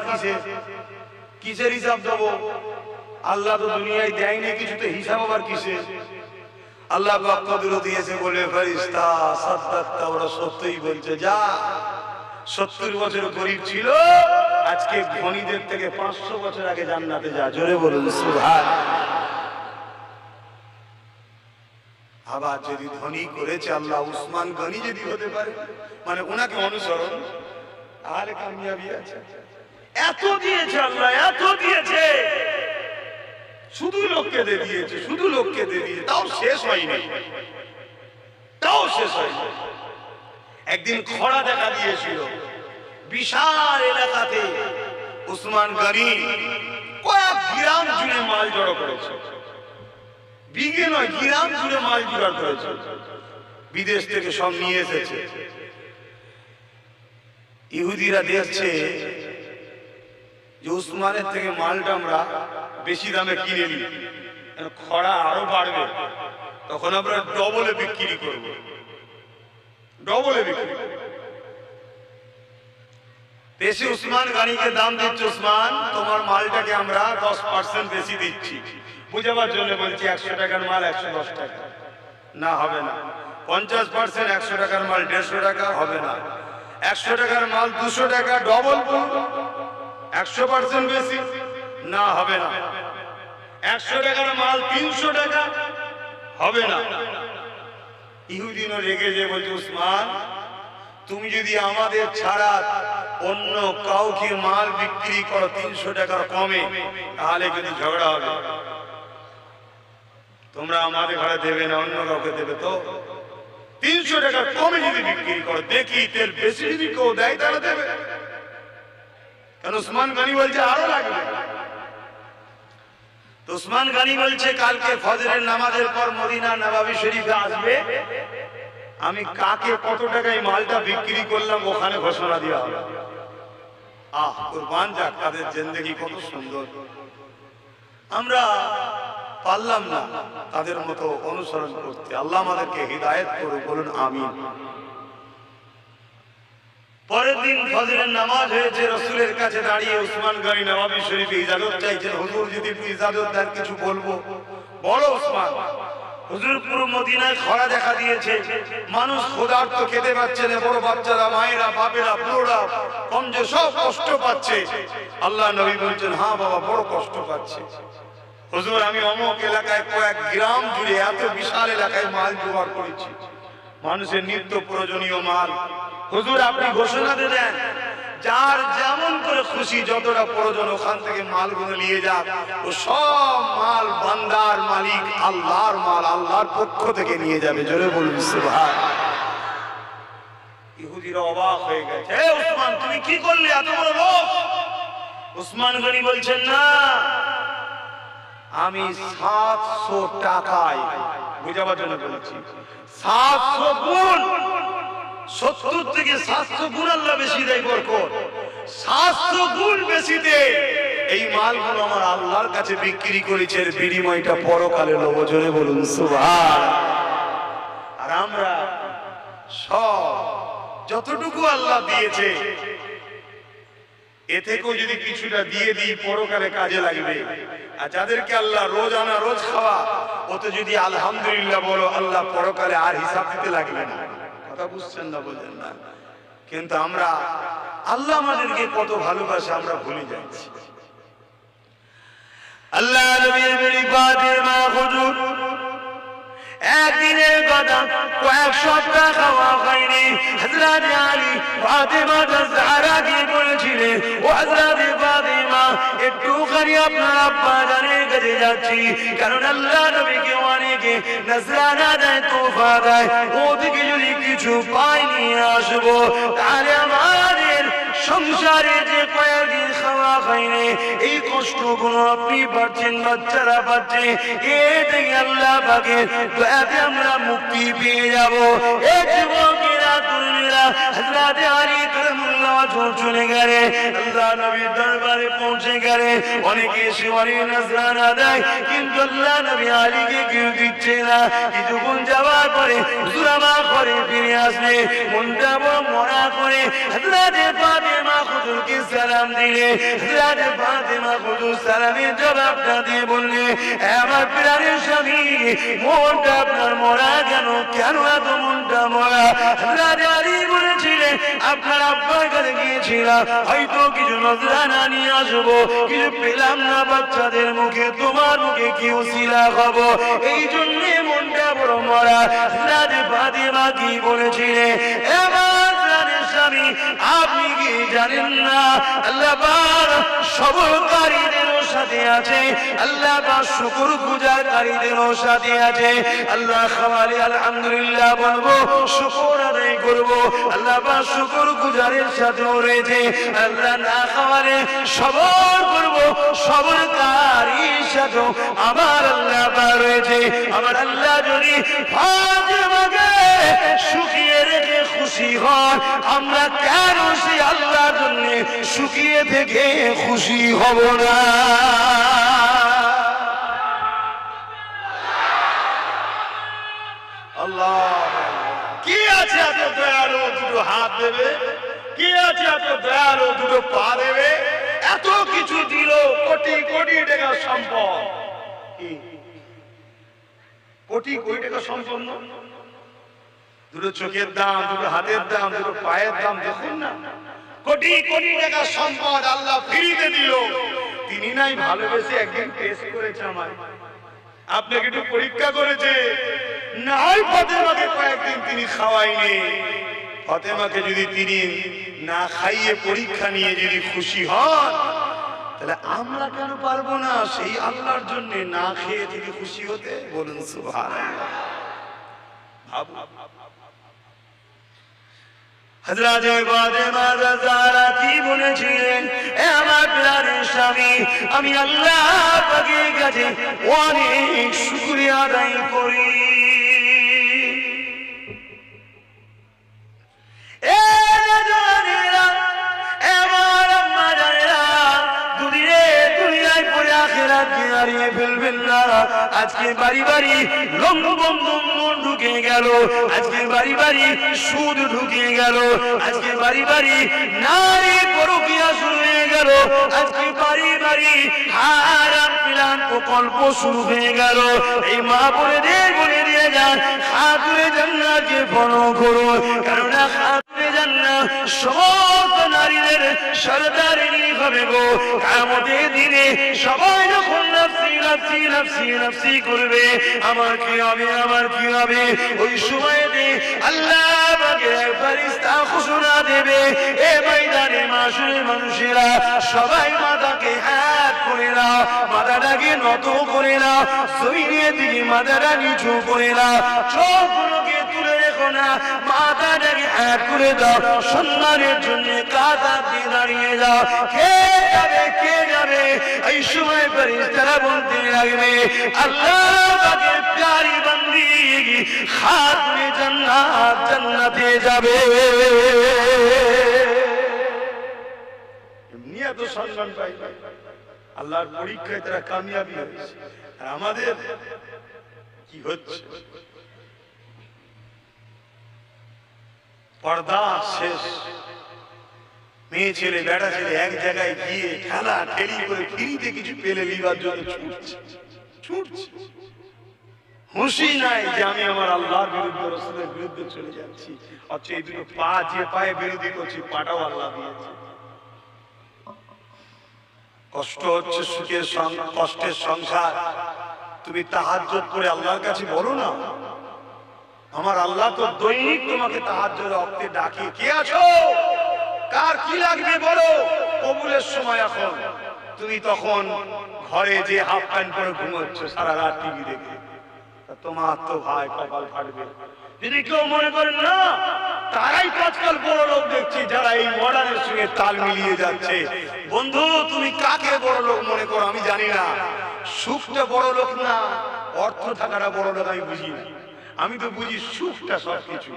কিসের হিসাব দেবো? আল্লাহ তো দুনিয়ায় দেয়নি কিছু, তো হিসাব আবার কিসের? আল্লাহ কদর দিয়েছে বলে ফেরেশতা সাদ্দাকতা, ওরা সত্যই বলছে। যা 70 বছর গরীব ছিল, আজকে ধনীদের থেকে 500 বছর আগে জান্নাতে যা। জোরে বলুন সুবহানাল্লাহ। আবার যদি ধনী করেছে আল্লাহ, উসমান গনি যদি হতে পারে, মানে ওনাকে অনুসরণ, তাহলে কামিয়াবি আছে। এত দিয়েছে আল্লাহ, এত দিয়েছে, শুধু লোককে দিয়ে দিয়েছে, শুধু লোককে দিয়ে দিয়েছে, তাও শেষ হয়নি, তাও শেষ হয়নি। একদিন খরা দেখা দিয়েছিল বিশাল এলাকাতে। উসমান গনি কয়েক গ্রাম জুড়ে মাল জড়ো করেছে, বিঘে নয় গ্রাম জুড়ে মাল জোগাড় করেছে, বিদেশ থেকে সব নিয়ে এসেছে। ইহুদিরা দেখছে যে উসমানের থেকে মালটা আমরা বেশি দামে কিনে নিই, খরা আরো বাড়বে, তখন আমরা ডবলে বিক্রি করব, ডবলে বিক্রি। বেশি উসমান গনিকে দাম দিচ্ছে, উসমান তোমার মালটাকে আমরা 10% বেশি দিচ্ছি। বুঝাবার জন্য বলছি 100 টাকার মাল 110 টাকা, না হবে না। 50% 100 টাকার মাল 150 টাকা, হবে না। 100 টাকার মাল 200 টাকা, ডবল বলবো। 100% বেশি, না হবে না। 100 টাকার মাল 300 টাকা, হবে না। ইহুদিনও রেগে যে বলছে উসমান তুমি যদি আমাদের ছাড়া অন্য কাউকে মাল বিক্রি করো 300 টাকার কমে, তাহলে কিন্তু ঝগড়া হবে। তোমরা আমাদের ঘরে দেবে না, অন্য কাউকে দেবে। তো 300 টাকার কমে যদি বিক্রি করো, দেখি তেল বেশি যদি কেউ দেয় তাহলে দেবে। কারণ উসমান গনি বলছে আরো লাগবে। তো উসমান গনি বলছে কালকে ফজরের নামাজের পর মদিনা নববী শরীফে আসবে, আমি কাকে কত টাকায় মালটা বিক্রি করলাম ওখানে ঘোষণা দেওয়া হবে। কুরবান যাক, তাদের জিন্দেগি কত সুন্দর। আমরা পারলাম না তাদের মতো অনুসরণ করতে। আল্লাহ আমাদেরকে হিদায়াত করুন, বলুন আমিন। পরের দিন ফজরের নামাজ হয়েছে, রাসূলের কাছে দাঁড়িয়ে উসমান গনি নববী শরীফে ইজাজত চাইছেন, হুজুর যদি একটু ইজাজত দেন কিছু বলবো। বলো উসমান। হুজুর পুরো মদিনায় খরা দেখা দিয়েছে, মানুষ ক্ষুধার্ত, খেতে পাচ্ছে না, বড় বাচ্চারা, মায়েরা, বাপেরা, বুড়োরা, কমজোর সব কষ্ট পাচ্ছে। আল্লাহ নবী বলছেন হ্যাঁ বাবা বড় কষ্ট পাচ্ছে। হুজুর আমি অমুক এলাকায় কয়েক গ্রাম জুড়ে এত বিশাল এলাকায় মাল জোগাড় করেছি, মানুষের নিত্য প্রয়োজনীয় মাল। হুজুর আপনি ঘোষণা দিয়ে দেন, যার যেমন করে খুশি যতটা প্রয়োজন ওখান থেকে মালগুলো নিয়ে যাক, ও সব মাল বান্দার মালিক আল্লাহর মাল, আল্লাহর পক্ষ থেকে নিয়ে যাবে। জোরে বলুন সুবহানাল্লাহ। ইহুদিরা অবাক হয়ে গেছে, হে উসমান তুমি কি করলে, এত বড় লোক? উসমান গনি বলছেন, না আমি 700 টাকায়, বুঝাবার জন্য বলেছি, 700 গুণ, 70 থেকে 700 গুণ আল্লাহ বেশি দেয় বরকত, 700 গুণ বেশি দেয়। এই মালগুলো আমার আল্লাহর কাছে বিক্রি করেছে, এর বিনিময়টা পরকালে নেব। জোরে বলুন সুবহানাল্লাহ। আর আমরা সব যতটুকু আল্লাহ দিয়েছে এ থেকেও যদি কিছুটা দিয়ে দিই পরকালে কাজে লাগবে। আর যাদেরকে আল্লাহ রোজ আনা রোজ খাওয়া, ও তো যদি আলহামদুলিল্লাহ বলো, আল্লাহ পরকালে আর হিসাব দিতে লাগবে না। কথা বুঝছেন না, বলেন না? কিন্তু আমরা আল্লাহ আমাদেরকে কত ভালোবাসে আমরা ভুলে যাচ্ছি। আল্লাহ নবীর বেরি ফাতেমা হুজুর একদিনের কথা, কয়েক সপ্তাহ খাওয়া হয়নি। হযরত আলী ফাতেমা জাহরাকে বলেছিলেন, ও হযরত ফাতেমা একটুখানি আপনার আব্বা জানের কাছে যাচ্ছি, কারণ আল্লাহ নবীকে অনেকে নজরানা দেয়, তোফা দেয়, ওদিকে যদি কিছু পাই নিয়ে আসবো, তাহলে আমাদের সংসারে যে কয়েকদিন খাওয়া হয়নি এই কষ্টগুলো আপনি পাচ্ছেন, বাচ্চারা পাচ্ছে, এ থেকে আল্লাহ পাকের দয়াতে আমরা মুক্তি পেয়ে যাবো। এই যুবকেরা তরুণেরা হযরত আলী কারামুল্লাহ চলে গেলে, আল্লাহ নবীর দরবারে পৌঁছে গেলে, অনেকে এসে অনেক নজরানা দেয়, কিন্তু আল্লাহ নবী আলীকে কেউ দিচ্ছে না। কিছুক্ষণ যাওয়ার পরে হুজুর আমার ঘরে ফিরে আসলে মনটা বড় মরা করে হযরত ফাতেমা হুজুরকে সালাম দিলে। হযরত ফাতেমা হুজুর সালামের জবাবটা দিয়ে বললে, আমার প্রাণের স্বামী মনটা আপনার মরা কেন, কেন এত মনটা মরা? হযরত আলী বলেছিলেন, আপনার আব্বার কাছে গিয়েছিলাম, হয়তো কিছু নজরানা নিয়ে আসবো, কিছু পেলাম না বাচ্চাদের মুখে, তোমার মুখে কি উসিলা খাবো, এই জন্য মনটা বড় মরা। হযরত ফাতেমা কি বলেছিলেন, আমার প্রাণের স্বামী আপনি কি জানেন না আল্লাহ পাক সবরকারীদেরও সাথে আছে, আল্লাহ পাক শুকরগুজারকারীদেরও সাথে আছে। আল্লাহ খাওয়ালে আলহামদুলিল্লাহ বলবো, শুকর আদায় করবো, আল্লাহ পাক শুকরগুজারের সাথেও রয়েছে। আল্লাহ না খাওয়ালে সবর করবো, সবরকারীর সাথেও আমার আল্লাহ পাক রয়েছে। আমার আল্লাহ যদি ফাতেমাকে সুখিয়ে রেখে খুশি হন, আমরা কেন সে আল্লাহর জন্য সুখিয়ে থেকে খুশি হব না? আল্লাহ কি আছে এত দয়ালু দুটো হাত দেবে, কি আছে এত দয়ালু দুটো পা দেবে, এত কিছু দিল, কোটি কোটি টাকা সম্পদ, কোটি কোটি টাকা সম্পন্ন, দুটো চোখের দাম, দুটো হাতের দাম, দুটো পায়ের দাম, দেখুন না, কোটি কোটি টাকা সম্পদ আল্লাহ ফ্রিতে দিল। তিনি নাই ভালোবেসে একদিন টেস্ট করেছে, আমার আপনাকে একটু পরীক্ষা করেছে, নাই ফাতেমাকে কয়েকদিন তিনি খাওয়াইনি। ফাতেমাকে যদি তিনি না খাইয়ে পরীক্ষা নিয়ে যদি খুশি হন, তাহলে আমরা কেন পারবো না সেই আল্লাহর জন্য না খেয়ে থেকে খুশি হতে? বলুন সুবহানাল্লাহ। হযরত ফাতেমা জাহরা কি বলেছিলেন, এ আমার প্রাণের স্বামী, আমি আল্লাহ পাকের কাছে অনেক শুকরিয়া আদায় করি। আজকে বাড়ি বাড়ি লম্বন ঢুকে গেল, আজকে বাড়ি বাড়ি সুদ ঢুকে গেল, আজকে বাড়ি বাড়ি নারী পরকীয়া শুরু হয়ে গেল, আজকে বাড়ি বাড়ি হারাম প্লান প্রকল্প শুরু হয়ে গেল। এই মা বলে দিয়ে যান, খাতুনে জান্নাতকে ফলো করো, কারণ খাতুনে জান্নাত সমস্ত নারীদের সরদারিনী হবে গো। কিয়ামতের দিনে সবাই যখন নাফসি নাফসি নাফসি নাফসি করবে, আমার কি হবে, আমার কি হবে, ওই সময়তে আল্লাহ পাকের ফেরেশতা ঘোষণা দেবে, এ ময়দানে মাশরে মানুষেরা সবাই মাথাকে হাত করে নাও, মাথাটাকে নত করে নাও, জমিনের দিকে মাথাটা নিচু করে নাও, চোখগুলোকে তুলে রেখো না, মাথাটাকে হাত করে দাও, সম্মানের জন্য কাঁধা দিয়ে দাঁড়িয়ে যাও। কে যাবে, কে যাবে? এই সময় ফেরেশতারা বলতে লাগবে, আল্লাহ পাকের প্যারি বান্দি খাতুনে জান্নাত, জান্নাতে যাবে। এমনি এত সম্মান পাই, আল্লাহর পরীক্ষায় তারা কামিয়াবি হয়েছে। আর আমাদের কি হচ্ছে? পর্দা শেষ, মেয়ে ছেলে বেটা ছেলে এক জায়গায় গিয়ে ঠেলা ঠেলি করে ফ্রিতে কিছু পেলে লিবার জন্য ছুটছে, ছুটছে, খুশি নাই যে আমি আমার আল্লাহর বিরুদ্ধে, রাসূলের বিরুদ্ধে চলে যাচ্ছি। অথচ এই দুটো পা যে পায়ে বিরোধী করছি, পাটাও আল্লাহ দিয়েছে। কষ্ট হচ্ছে, সুখের কষ্টের সংসার, তুমি তাহাজ্জুদ করে আল্লাহর কাছে বলো না, আমার আল্লাহ তো দৈনিক তোমাকে তাহাজ্জুদের ওয়াক্তে ডাকে, কে আছো, কার কি লাগবে বলো, কবুলের সময় এখন। তুমি তখন ঘরে যে হাফ প্যান্ট পরে ঘুমোচ্ছ সারা রাত টিভি দেখে, তোমার তো ভাই কপাল ফাটবে। যদি কেউ মনে করেন না, তারাই তো আজকাল বড় লোক দেখছি, যারা এই মডার্নের সঙ্গে তাল মিলিয়ে যাচ্ছে। বন্ধু, তুমি কাকে বড় লোক মনে করো আমি জানি না, সুখটা বড় লোক না, অর্থ থাকাটা বড় লোক আমি বুঝি না। আমি তো বুঝি সুখটা সবকিছু।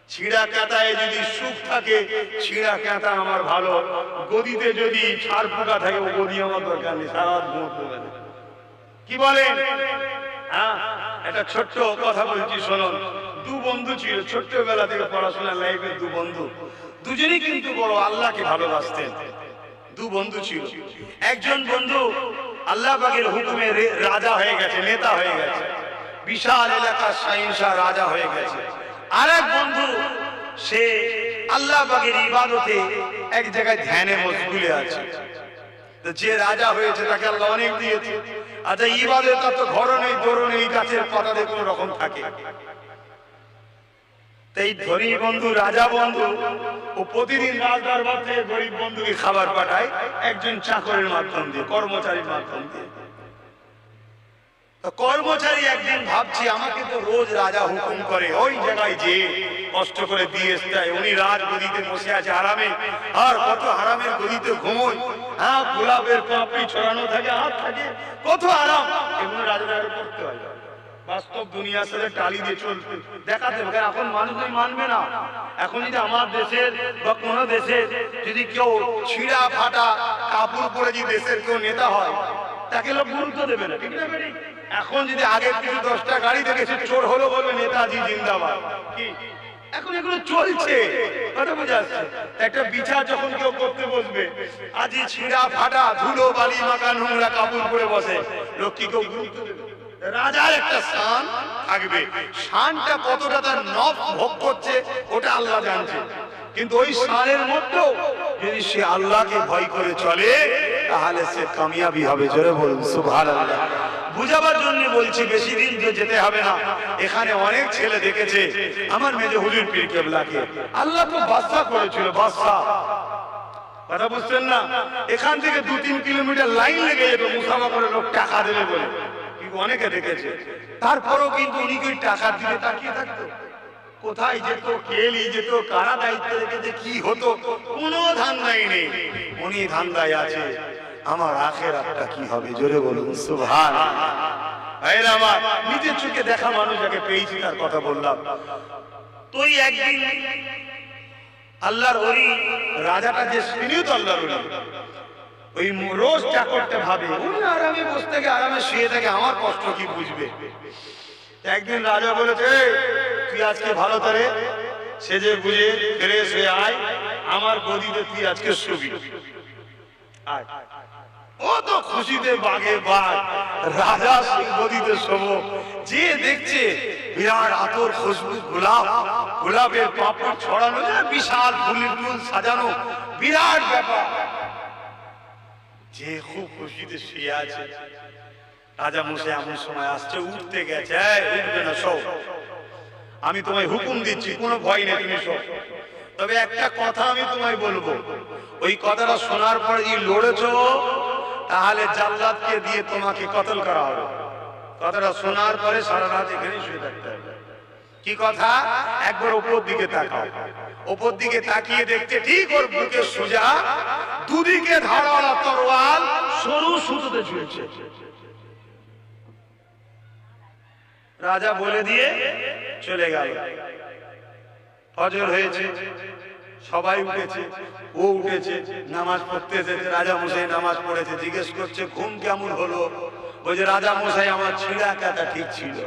ছিঁড়া কাঁটায় যদি সুখ থাকে, ছিঁড়া কাঁটা আমার ভালো, গদিতে যদি ছাড় পোকা থাকে, ও গদি আমার দরকার নেই, সারা রাত ঘুমোতে পারে। কি বলেন? হ্যাঁ, একটা ছোট্ট কথা বলছি শুনুন। দু বন্ধু ছিল ছোট্টবেলা থেকে পড়াশোনার লাইফে, দু বন্ধু, দুজনেই কিন্তু বড় আল্লাহকে ভালোবাসতেন। দু বন্ধু ছিল, একজন বন্ধু আল্লাহ পাকের হুকুমে রাজা হয়ে গেছে, নেতা হয়ে গেছে, বিশাল এলাকার শাহিনশাহ রাজা হয়ে গেছে। আর এক বন্ধু, সে আল্লাহ পাকের ইবাদতে এক জায়গায় ধ্যানে মশগুলে আছে। যে রাজা হয়েছে তাকে আল্লাহ অনেক দিয়েছে, আচ্ছা ইবাদত তো ঘরও নেই, দৌড়ও নেই, গাছের পাতাতে কোন রকম থাকে। এই ধনী বন্ধু, রাজা বন্ধু, ও প্রতিদিন রাজ দরবার থেকে গরিব বন্ধুকে খাবার পাঠায় একজন চাকরের মাধ্যম দিয়ে, কর্মচারীর মাধ্যম দিয়ে। কর্মচারী একদিন ভাবছি, আমাকে তো রোজ রাজা হুকুম করে, ওই জায়গায় যে কষ্ট করে দিয়ে দেয়, উনি রাজ গদিতে বসে আছে আরামে, আর কত আরামের গদিতে ঘুমোয়, হ্যাঁ গোলাপের পাপড়ি ছড়ানো থাকে, হাত থাকে, কত আরাম, এগুলো রাজাকে করতে হয়। বাস্তব দুনিয়ার সাথে টালি দিয়ে চলতে দেখাতে হবে। এখন মানুষ মানবে না। এখন যদি আমার দেশের বা কোনো দেশের যদি কেউ ছিঁড়া ফাটা কাপড় পরে যদি দেশের কেউ নেতা হয়, তাকে লোক গুরুত্ব দেবে না, ঠিক না? এখন যদি আগে কিছু 10টা গাড়ি দেখেছে, চোর হলো বলবে নেতাজি জিন্দাবাদ। কি এখন এগুলো চলছে, কথা বোঝা যাচ্ছে? একটা বিচার যখন কেউ করতে বসবে, আজই ছিঁড়া ফাটা ধুলো বালি মাখা নোংরা কাপড় পরে বসে, লোক কি কেউ গুরুত্ব দেবে? রাজার একটা শান থাকবে, শানটা কতটা তার নফ ভোগ করছে ওটা আল্লাহ জানছে, কিন্তু ওই শানের মধ্যেও যদি সে আল্লাহকে ভয় করে চলে, তাহলে সে কামিয়াবি হবে। জোরে বলুন সুবহানাল্লাহ। বুঝাবার জন্য বলছি, বেশি দিন যেতে হবে না। এখানে অনেক ছেলে দেখেছে আমার মেজে হুজুর পীর কেবলাকে আল্লাহ তো বাদশা করেছিল, বাদশা, কথা বুঝছেন না? এখান থেকে 2-3 কিলোমিটার লাইন লেগে যেত মুসাফা করে লোক টাকা দেবে বলে, কিন্তু অনেকে দেখেছে। তারপরও কিন্তু উনি কি টাকার দিকে তাকিয়ে থাকতো? কোথায় যেত, কেলি যেত, কারা দায়িত্ব রেখেছে, কি হতো, কোনো ধান্দাই নেই। উনি ধান্দায় আছে আমার আখিরাতটা কি হবে। জোরে বলুন সুবহানাল্লাহ। ভাইরা আমার, নিজের চোখে দেখা মানুষ যাকে পেয়েছি তার কথা বললাম। তো একদিন আল্লাহর ওলি রাজাটা যে শুনিও তো আল্লাহর ওলি, ওই রোজ চাকরটা ভাবে উনি আরামে বসে থেকে আরামে শুয়ে থাকে, আমার কষ্ট কি বুঝবে। একদিন রাজা বলেছে, তুই আজকে ভালো করে সেজে বুঝে ফ্রেশ হয়ে আয়, আমার গদিতে তুই আজকে শুবি। ও তো খুশিতে বাগে বাগ, রাজা গদিতে শোভ। যে দেখছে বিরাট আতর খুশবু, গোলাপ, গোলাপের পাপড় ছড়ানো, বিশাল ফুলের ফুল সাজানো, বিরাট ব্যাপার। যে খুব খুশিতে শুয়ে আছে। রাজা মশাই এমন সময় আসছে, উঠতে গেছে, উঠবে না, শো, আমি তোমায় হুকুম দিচ্ছি, কোনো ভয় নেই, তুমি শো। তবে একটা কথা আমি তোমায় বলবো, ওই কথাটা শোনার পরে যদি লড়েছো তাহলে জাল্লাদকে দিয়ে তোমাকে কতল করা হবে। কথাটা শোনার পরে সারা রাত এখানে শুয়ে থাকতে হবে। কি কথা? একবার উপর দিকে তাকাও, উপর দিকে তাকিয়ে দেখতে ঠিক ওর বুকে সোজা দুদিকে ধারাওয়ালা তরোয়াল সরু সুতোতে ঝুলছে। রাজা বলে দিয়ে চলে গেল। ফজর হয়েছে, সবাই উঠেছে, ও উঠেছে, নামাজ পড়তে এসেছে। রাজা মশাই নামাজ পড়েছে, জিজ্ঞেস করছে ঘুম কেমন হলো? ওই যে রাজা মশাই, আমার ছিঁড়া কাটা ঠিক ছিল,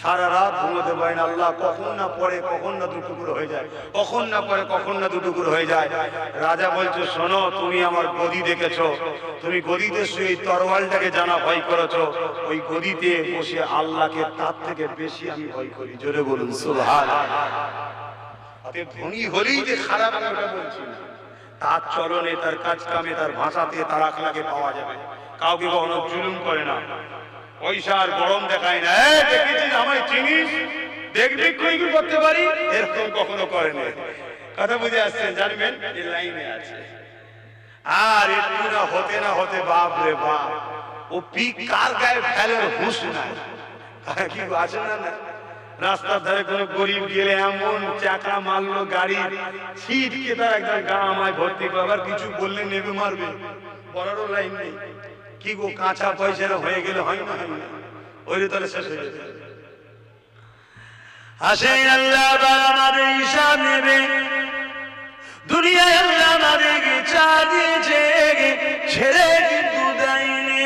সারা রাত ঘুমোতে পারি না, আল্লাহ কখন না পড়ে কখন না দুটুকরো হয়ে যায়, কখন না পড়ে কখন না দুটুকরো হয়ে যায়। রাজা বলছে শোনো, তুমি আমার গদি দেখেছো, তুমি গদিতে শুয়ে তরোয়ালটাকে জানা ভয় করেছো, ওই গদিতে বসে আল্লাহকে তার থেকে বেশি আমি ভয় করি। জোরে বলুন সুবহানাল্লাহ। ধনী হলেই যে খারাপ, আমি ওটা বলছি না। তার চলনে, তার কাজ কামে, তার ভাষাতে, তার আখলাকে পাওয়া যাবে। কাউকে কখনো জুলুম করে না, পয়সার গরম দেখায় না। দেখেছিস আমায় চিনিস, দেখবি কি করতে পারি, এরকম কখনো করে না। কথা বুঝে আসছে? জানবেন এই লাইনে আছে। আর একটু না হতে না হতে, বাপ রে বাপ, ও পিক কার গায়ে ফেলে হুঁশ নাই। কি আছে না? না, রাস্তার ধারে কোনো গরিব গেলে এমন চাকা মারলো গাড়ি, ছিটকে তার একদম গা আমায় ভর্তি করে, আবার কিছু বললে নেবে মারবে, বলারও লাইন নেই। কি গো, কাঁচা পয়সা হয়ে গেলে হয় না, হয় না, ওই তাহলে শেষ হয়ে যেতে। আসেন আল্লাহ আমাদের হিসাব নেবে। দুনিয়ায় আল্লাহ আমাদেরকে চা দিয়েছে, ছেড়ে কিন্তু দেয়নি।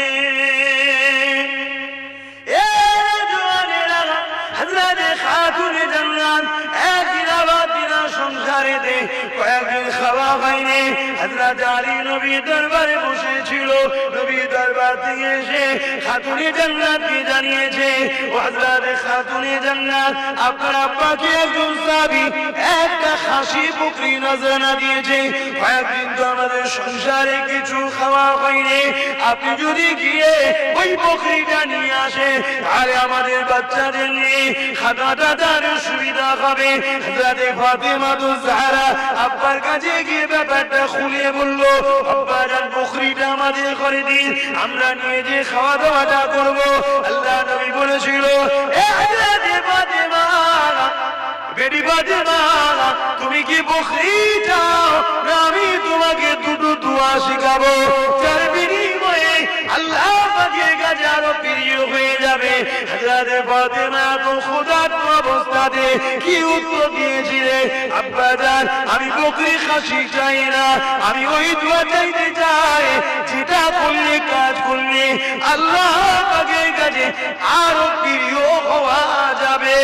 খাতুনে জান্নাত একদিন আবার দিনা সংসারে দে কয়েকদিন খাওয়া হয়নি। হযরত আলী নবী দরবারে বসেছিল, নবী দরবার থেকে এসে খাতুনে জান্নাতকে জানিয়েছে, ও হযরত খাতুনে জান্নাত, আপনার আব্বাকে একজন সাহাবী একটা খাসি বকরি নজরানা দিয়েছে, কয়েকদিন তো আমাদের সংসারে কিছু খাওয়া হয়নি, আপনি যদি গিয়ে ওই বকরিটা নিয়ে আসে তাহলে আমাদের বাচ্চাদের নিয়ে খানাটা তার সুবিধা হবে। হযরত ফাতেমা জাহরা আব্বার কাছে গিয়ে ব্যাপারটা খুলে বলল, আব্বা জান বকরিটা আমাদের করে দিন, আমরা নিয়ে যে খাওয়া দাওয়াটা করব। আল্লাহ নবী বলেছিল, এ হযরত ফাতেমা, বেটি ফাতেমা, তুমি কি বকরি চাও না আমি তোমাকে দুটো দোয়া শেখাবো, যার বিনিময়ে আল্লাহ পাকের কাছে আরো প্রিয় হয়ে যাবে। হযরত ফাতেমা তো খোদার অবস্থাতে কি উত্তর দিয়েছিলেন, আব্বা জান আমি বকরি খাসি চাই না, আমি ওই দোয়া চাইতে চাই যেটা করলে, কাজ করলে আল্লাহ পাকের কাছে আরো প্রিয় হওয়া যাবে।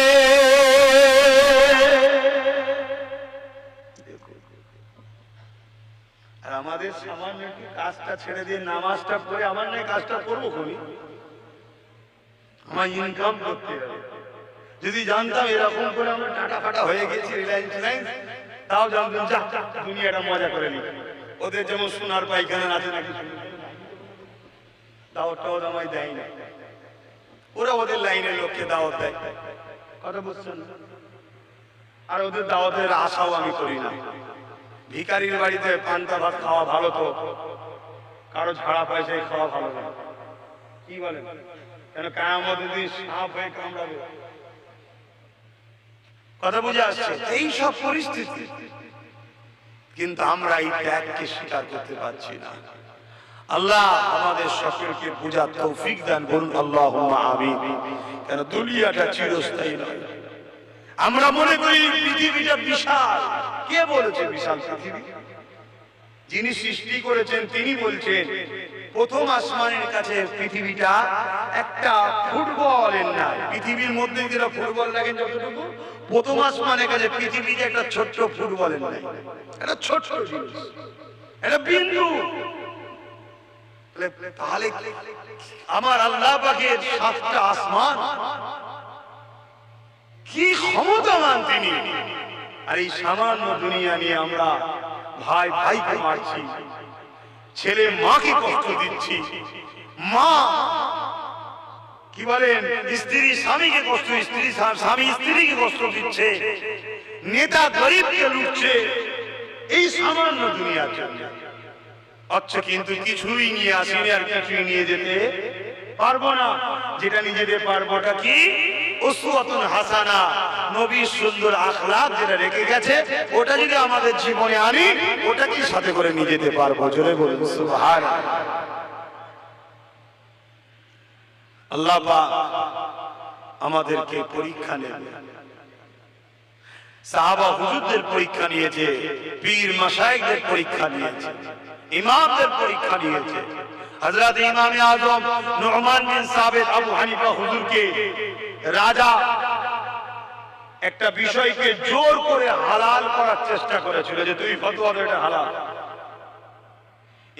আর আমাদের সামান্য একটু কাজটা ছেড়ে দিয়ে নামাজটা পড়ে আমার নয় কাজটা করবো, খুবই আমার ইনকাম করতে হবে। যদি জানতাম এরকম করে আমরা টাটা ফাটা হয়ে গেছি, রিলায়েন্স, তাও জানতাম যা দুনিয়াটা মজা করে নি। ওদের যেমন সোনার পাইখানা আছে নাকি, দাওয়াতটাও আমায় দেয় না, ওরা ওদের লাইনের লোককে দাওয়াত দেয়। কথা বুঝছেন? আর ওদের দাওয়াতের আশাও আমি করি না। ভিখারির বাড়িতে পান্তা ভাত খাওয়া ভালো, তো কারো ঝাড়া পয়সায় খাওয়া ভালো না। কি বলেন? কেন কিয়ামতের দিন সাপ হয়ে কামড়াবে। কথা বুঝে আসছে? এই সব পরিস্থিতি, কিন্তু আমরা এই ত্যাগকে স্বীকার করতে পারছি না। আল্লাহ আমাদের সকলকে বুঝার তৌফিক দান করুন, আল্লাহুম্মা আমিন। কেন দুনিয়াটা চিরস্থায়ী নয়। আমরা মনে করি পৃথিবীটা বিশাল। কে বলেছে বিশাল পৃথিবী? যিনি সৃষ্টি করেছেন তিনি বলছেন প্রথম আসমানের কাছে পৃথিবীটা একটা ফুটবলের নাই। পৃথিবীর মধ্যে যেটা ফুটবল লাগে যতটুকু, প্রথম আসমানের কাছে পৃথিবীতে একটা ছোট্ট ফুটবলের নাই, একটা ছোট্ট জিনিস, একটা বিন্দু। তাহলে আমার আল্লাহ পাকের 7টা আসমান কি ক্ষমতাবান তিনি। আর এই সামান্য দুনিয়া নিয়ে আমরা ভাই ভাইকে মারছি, ছেলে মাকে কষ্ট দিচ্ছি, মা কি বলেন স্ত্রী স্বামীকে কষ্ট, স্ত্রী স্বামী স্ত্রীকে কষ্ট দিচ্ছে, নেতা গরিবকে লুটছে এই সামান্য দুনিয়ার জন্য। আচ্ছা, কিন্তু কিছুই নিয়ে আসিনি আর কিছুই নিয়ে যেতে পারবো না। যেটা নিয়ে যেতে পারবোটা কি? উসওয়াতুন হাসানা, নবীর সুন্দর আখলাক যেটা রেখে গেছে, ওটা যদি আমাদের জীবনে আনি, ওটা কি সাথে করে নিয়ে যেতে পারবো? জোরে বলুন সুবহানাল্লাহ। আল্লাহ পাক আমাদেরকে পরীক্ষা নেবে। সাহাবা হুজুরদের পরীক্ষা নিয়েছে, পীর মাশায়েখদের পরীক্ষা নিয়েছে, ইমামদের পরীক্ষা নিয়েছে। হযরত ইমামে আযম নু'মান বিন সাবিত আবু হানিফা হুজুরকে রাজা একটা বিষয়কে জোর করে হালাল করার চেষ্টা করেছিল যে তুই ফতোয়া দে এটা হালাল।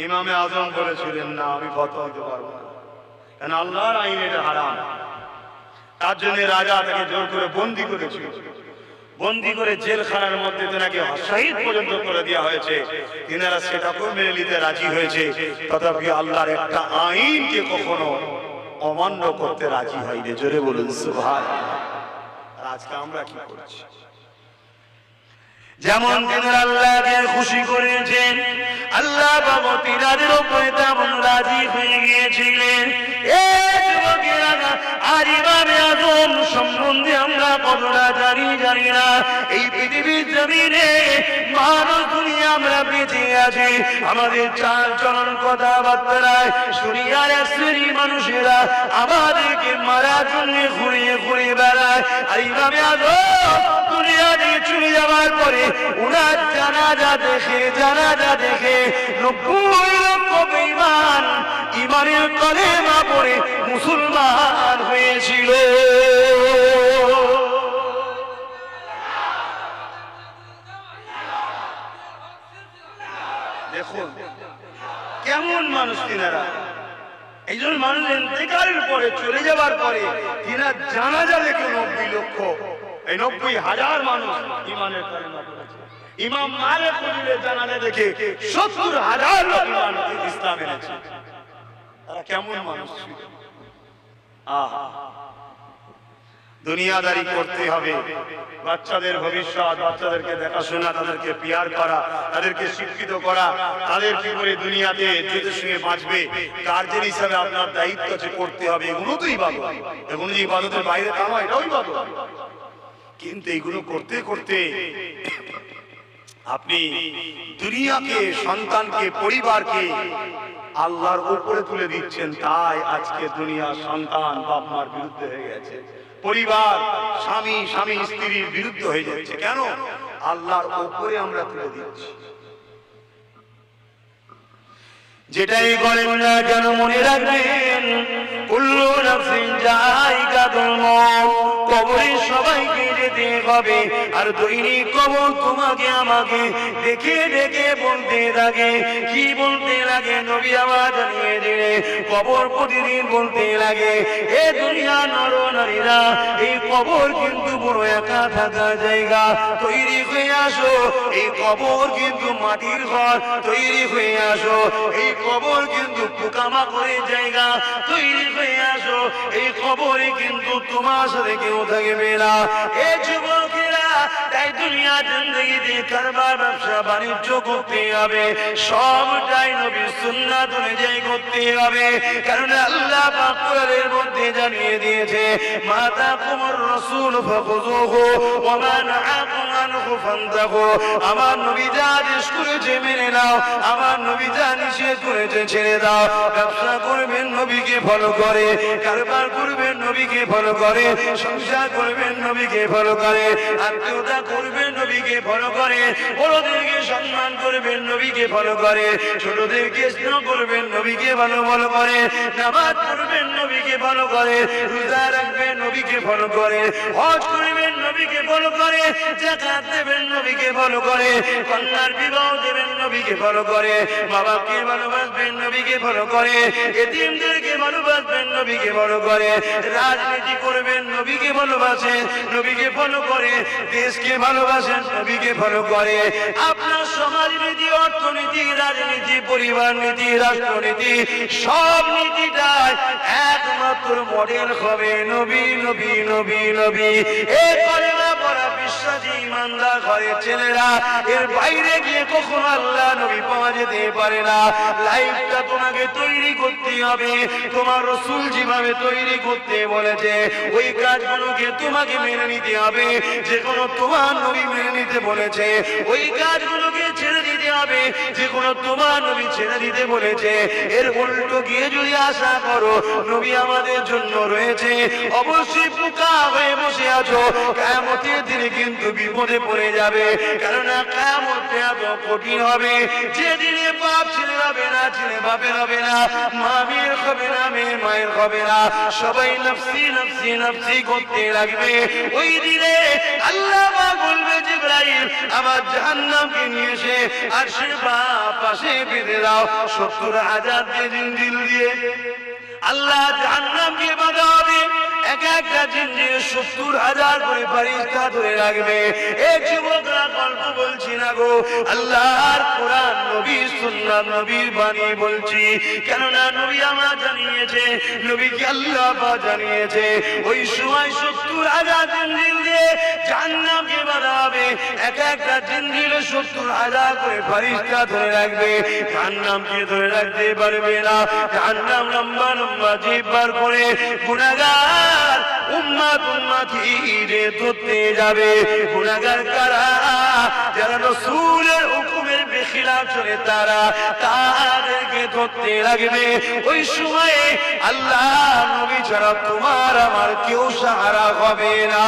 ইমামে আযম বলেছিলেন না, আমি ফতোয়া দিতে পারবো না, কারণ আল্লাহর আইন এটা হারাম। তার জন্য রাজা তাকে জোর করে বন্দী করেছিল, বন্দী করে জেলখানার মধ্যে তাকে শহীদ পর্যন্ত করে দেওয়া হয়েছে। তিনারা সেটাকেও মেনে নিতে রাজি হয়েছে, তথাপি আল্লাহর একটা আইনকে কখনো অমান্য করতে রাজি হয়নি। জোরে বলুন সুবহানাল্লাহ। আর আজকে আমরা কি করছি? যেমন তিনারা আল্লাহকে খুশি করেছেন, আল্লাহ বাবা তিনাদের উপরে তেমন রাজি হয়ে গিয়েছিলেন। আর ইমামে আযম সম্বন্ধে আমরা কতটা জানি না। এই পৃথিবীর জমিনে মানুষ দুনিয়া আমরা বেঁচে আছি, আমাদের চাল চলন কথাবার্তায় দুনিয়ার এক শ্রেণীর মানুষেরা আমাদেরকে মারার জন্য ঘুরিয়ে ঘুরিয়ে বেড়ায়। আর ইমামে আযম দুনিয়া থেকে চলে যাওয়ার পরে উনার জানাজা দেখে 90 লক্ষ বেঈমান ইমানের কলেমা পড়ে মুসলমান হয়েছিল। দেখুন কেমন মানুষ তিনারা। একজন মানুষ ইন্তেকালের পরে চলে যাবার পরে তিনার জানাজা দেখে 90 লক্ষ, এই 90,000 মানুষ ইমানের কলেমা পড়েছে। ইমাম মালিক হুজুরের জানাজা দেখে 70,000 লোক ইমান ইসলাম এনেছে। তারা কেমন মানুষ ছিল? দুনিয়াদারি করতে হবে, বাচ্চাদের ভবিষ্যৎ, বাচ্চাদেরকে দেখাশোনা, তাদেরকে পিয়ার করা, তাদেরকে শিক্ষিত করা, তাদের কি করে দুনিয়াতে ইজ্জতের সঙ্গে বাঁচবে গার্জেন হিসাবে আপনার দায়িত্ব আছে, করতে হবে। এগুলো তো ইবাদত, এগুলো যে ইবাদতের বাইরে তা নয়, এটাও ইবাদত। কিন্তু এগুলো করতে করতে আপনি দুনিয়াকে, সন্তানকে, পরিবারকে আল্লাহর উপরে তুলে দিচ্ছেন। তাই আজকে দুনিয়া সন্তান বাপ মার বিরুদ্ধে হয়ে গেছে, পরিবার স্বামী স্ত্রীর বিরুদ্ধে হয়ে যাচ্ছে। কেন? আল্লাহর উপরে আমরা তুলে দিচ্ছি। যেটাই করেন না কেন মনে রাখবেন, কুল্লু নাফসিন যায়িকাতুল মউত, কবরে সবাইকে যেতে হবে। আর দৈনিক কবর তোমাকে আমাকে দেখে দেখে বলতে লাগে। কি বলতে লাগে? নবী আমার জানিয়ে দিলে কবর প্রতিদিন বলতে লাগে, এ দুনিয়া নর নারীরা, এই কবর কিন্তু বড় একা থাকা জায়গা, তৈরি হয়ে আসো। এই কবর কিন্তু মাটির ঘর, তৈরি হয়ে আসো। এই কবর কিন্তু পোকামাকড়ের জায়গা, তৈরি হয়ে আসো। এই কবরে কিন্তু তোমার সাথে কেউ থাকবে না। এই যুবকেরা, তাই দুনিয়া জিন্দেগিতে কারবার, ব্যবসা বাণিজ্য করতে হবে, সবটাই নবীর সুন্নাত অনুযায়ী করতে হবে। কারণ আল্লাহ পাক কোরআনের মধ্যে জানিয়ে দিয়েছে, মা তাকুমুর রাসূল ফাখুযুহু ওয়া মা নাহাকুম আনহু ফান্তাহু। আমার নবী যা আদেশ করেছে মেনে নাও, আমার নবী যা নিষেধ করেছে ছেড়ে দাও। ব্যবসা করবেন নবীকে ফলো করে, কারবার করবেন নবীকে ফলো করে, সংসার করবেন নবীকে ফলো করে, আত্মীয়তা করবেন নবীকে ফলো করে, বড়দেরকে সম্মান করবেন নবীকে ফলো করে, ছোটদেরকে স্নেহ করবেন নবীকে ফলো করে, নামাজ পড়বেন নবীকে ফলো করে, রোজা রাখবেন নবীকে ফলো করে, হজ করবেন নবীকে ফলো করে, যাকাত দেবেন নবীকে ফলো করে, কন্যার বিবাহ দেবেন নবী নবীকে ফলো করে, মা বাপকে ভালোবাসবেন নবীকে ফলো করে, এতিমদেরকে ভালোবাসবেন নবীকে ফলো করে, রাজনীতি করবেন নবীকে ভালোবাসেন নবীকে ফলো করে, দেশকে ভালোবাসেন নবীকে ফলো করে। আপনার সমাজনীতি, অর্থনীতি, রাজনীতি, পরিবার নীতি, রাষ্ট্রনীতি, সব নীতিটাই একমাত্র মডেল হবে নবী নবী নবী নবী। এই কলেমা পড়া বিশ্বাসী ইমানদার ঘরের ছেলেরা এর বাইরে গিয়ে কখনো আল্লাহ নবী পাওয়া যেতে পারে না। লাইফটা তোমাকে তৈরি করতে হবে তোমার রাসূল যেভাবে তৈরি করতে বলেছে, ওই কাজগুলোকে তোমাকে মেনে নিতে হবে যেগুলো তোমার নবী মেনে নিতে বলেছে, ওই কাজগুলোকে ছেড়ে দিতে হবে যেগুলো তোমার নবী ছেড়ে দিতে বলেছে। এর উল্টো গিয়ে যদি আশা করো নবী আমাদের জন্য রয়েছে, অবশ্যই পোকা হয়ে বসে আছো, কিয়ামতের দিনে কিন্তু বিপদে পড়ে যাবে। কেননা কিয়ামতটা এত কঠিন হবে, যেদিনে বাপ ছেলে হবে না, ছেলে বাপের হবে না, মা মেয়ের হবে না, মেয়ে মায়ের হবে না, সবাই নফসি নফসি নফসি করতে লাগবে। ওই দিনে আল্লাহ বলবে জিবরাইল আমার জাহান্নামকে নিয়ে এসে আরশের পাশে বেঁধে দাও, 70,000 জিনজিল দিয়ে আল্লাহ জাহান্নামকে বাঁধা হবে। এক একটা জিনজির 70,000 করে ফেরেশতা ধরে রাখবে। এই যুবকরা গল্প বলছি না গো, আল্লাহর কোরআন নবীর সুন্নাত নবীর বাণী বলছি। কেননা নবী আমার জানিয়েছে, নবীকে আল্লাহ পাক জানিয়েছে, ওই সময় 70,000 জিনজিল দিয়ে জাহান্নামকে বাঁধা হবে। এক একটা জিনজিলে 70,000 করে ফেরেশতা ধরে রাখবে, জাহান্নামকে ধরে রাখতে পারবে না। জাহান্নাম লম্বা লম্বা জিহ্বা বার করে গুনাহগার উম্মত উম্মতিরে ধরতে যাবে। গুনাহগার কারা? যারা রাসূলের হুকুমের বেখিলাফ চলে তারা, তাদেরকে ধরতে লাগবে। ওই সময়ে আল্লাহ নবী ছাড়া তোমার আমার কেউ সাহারা হবে না।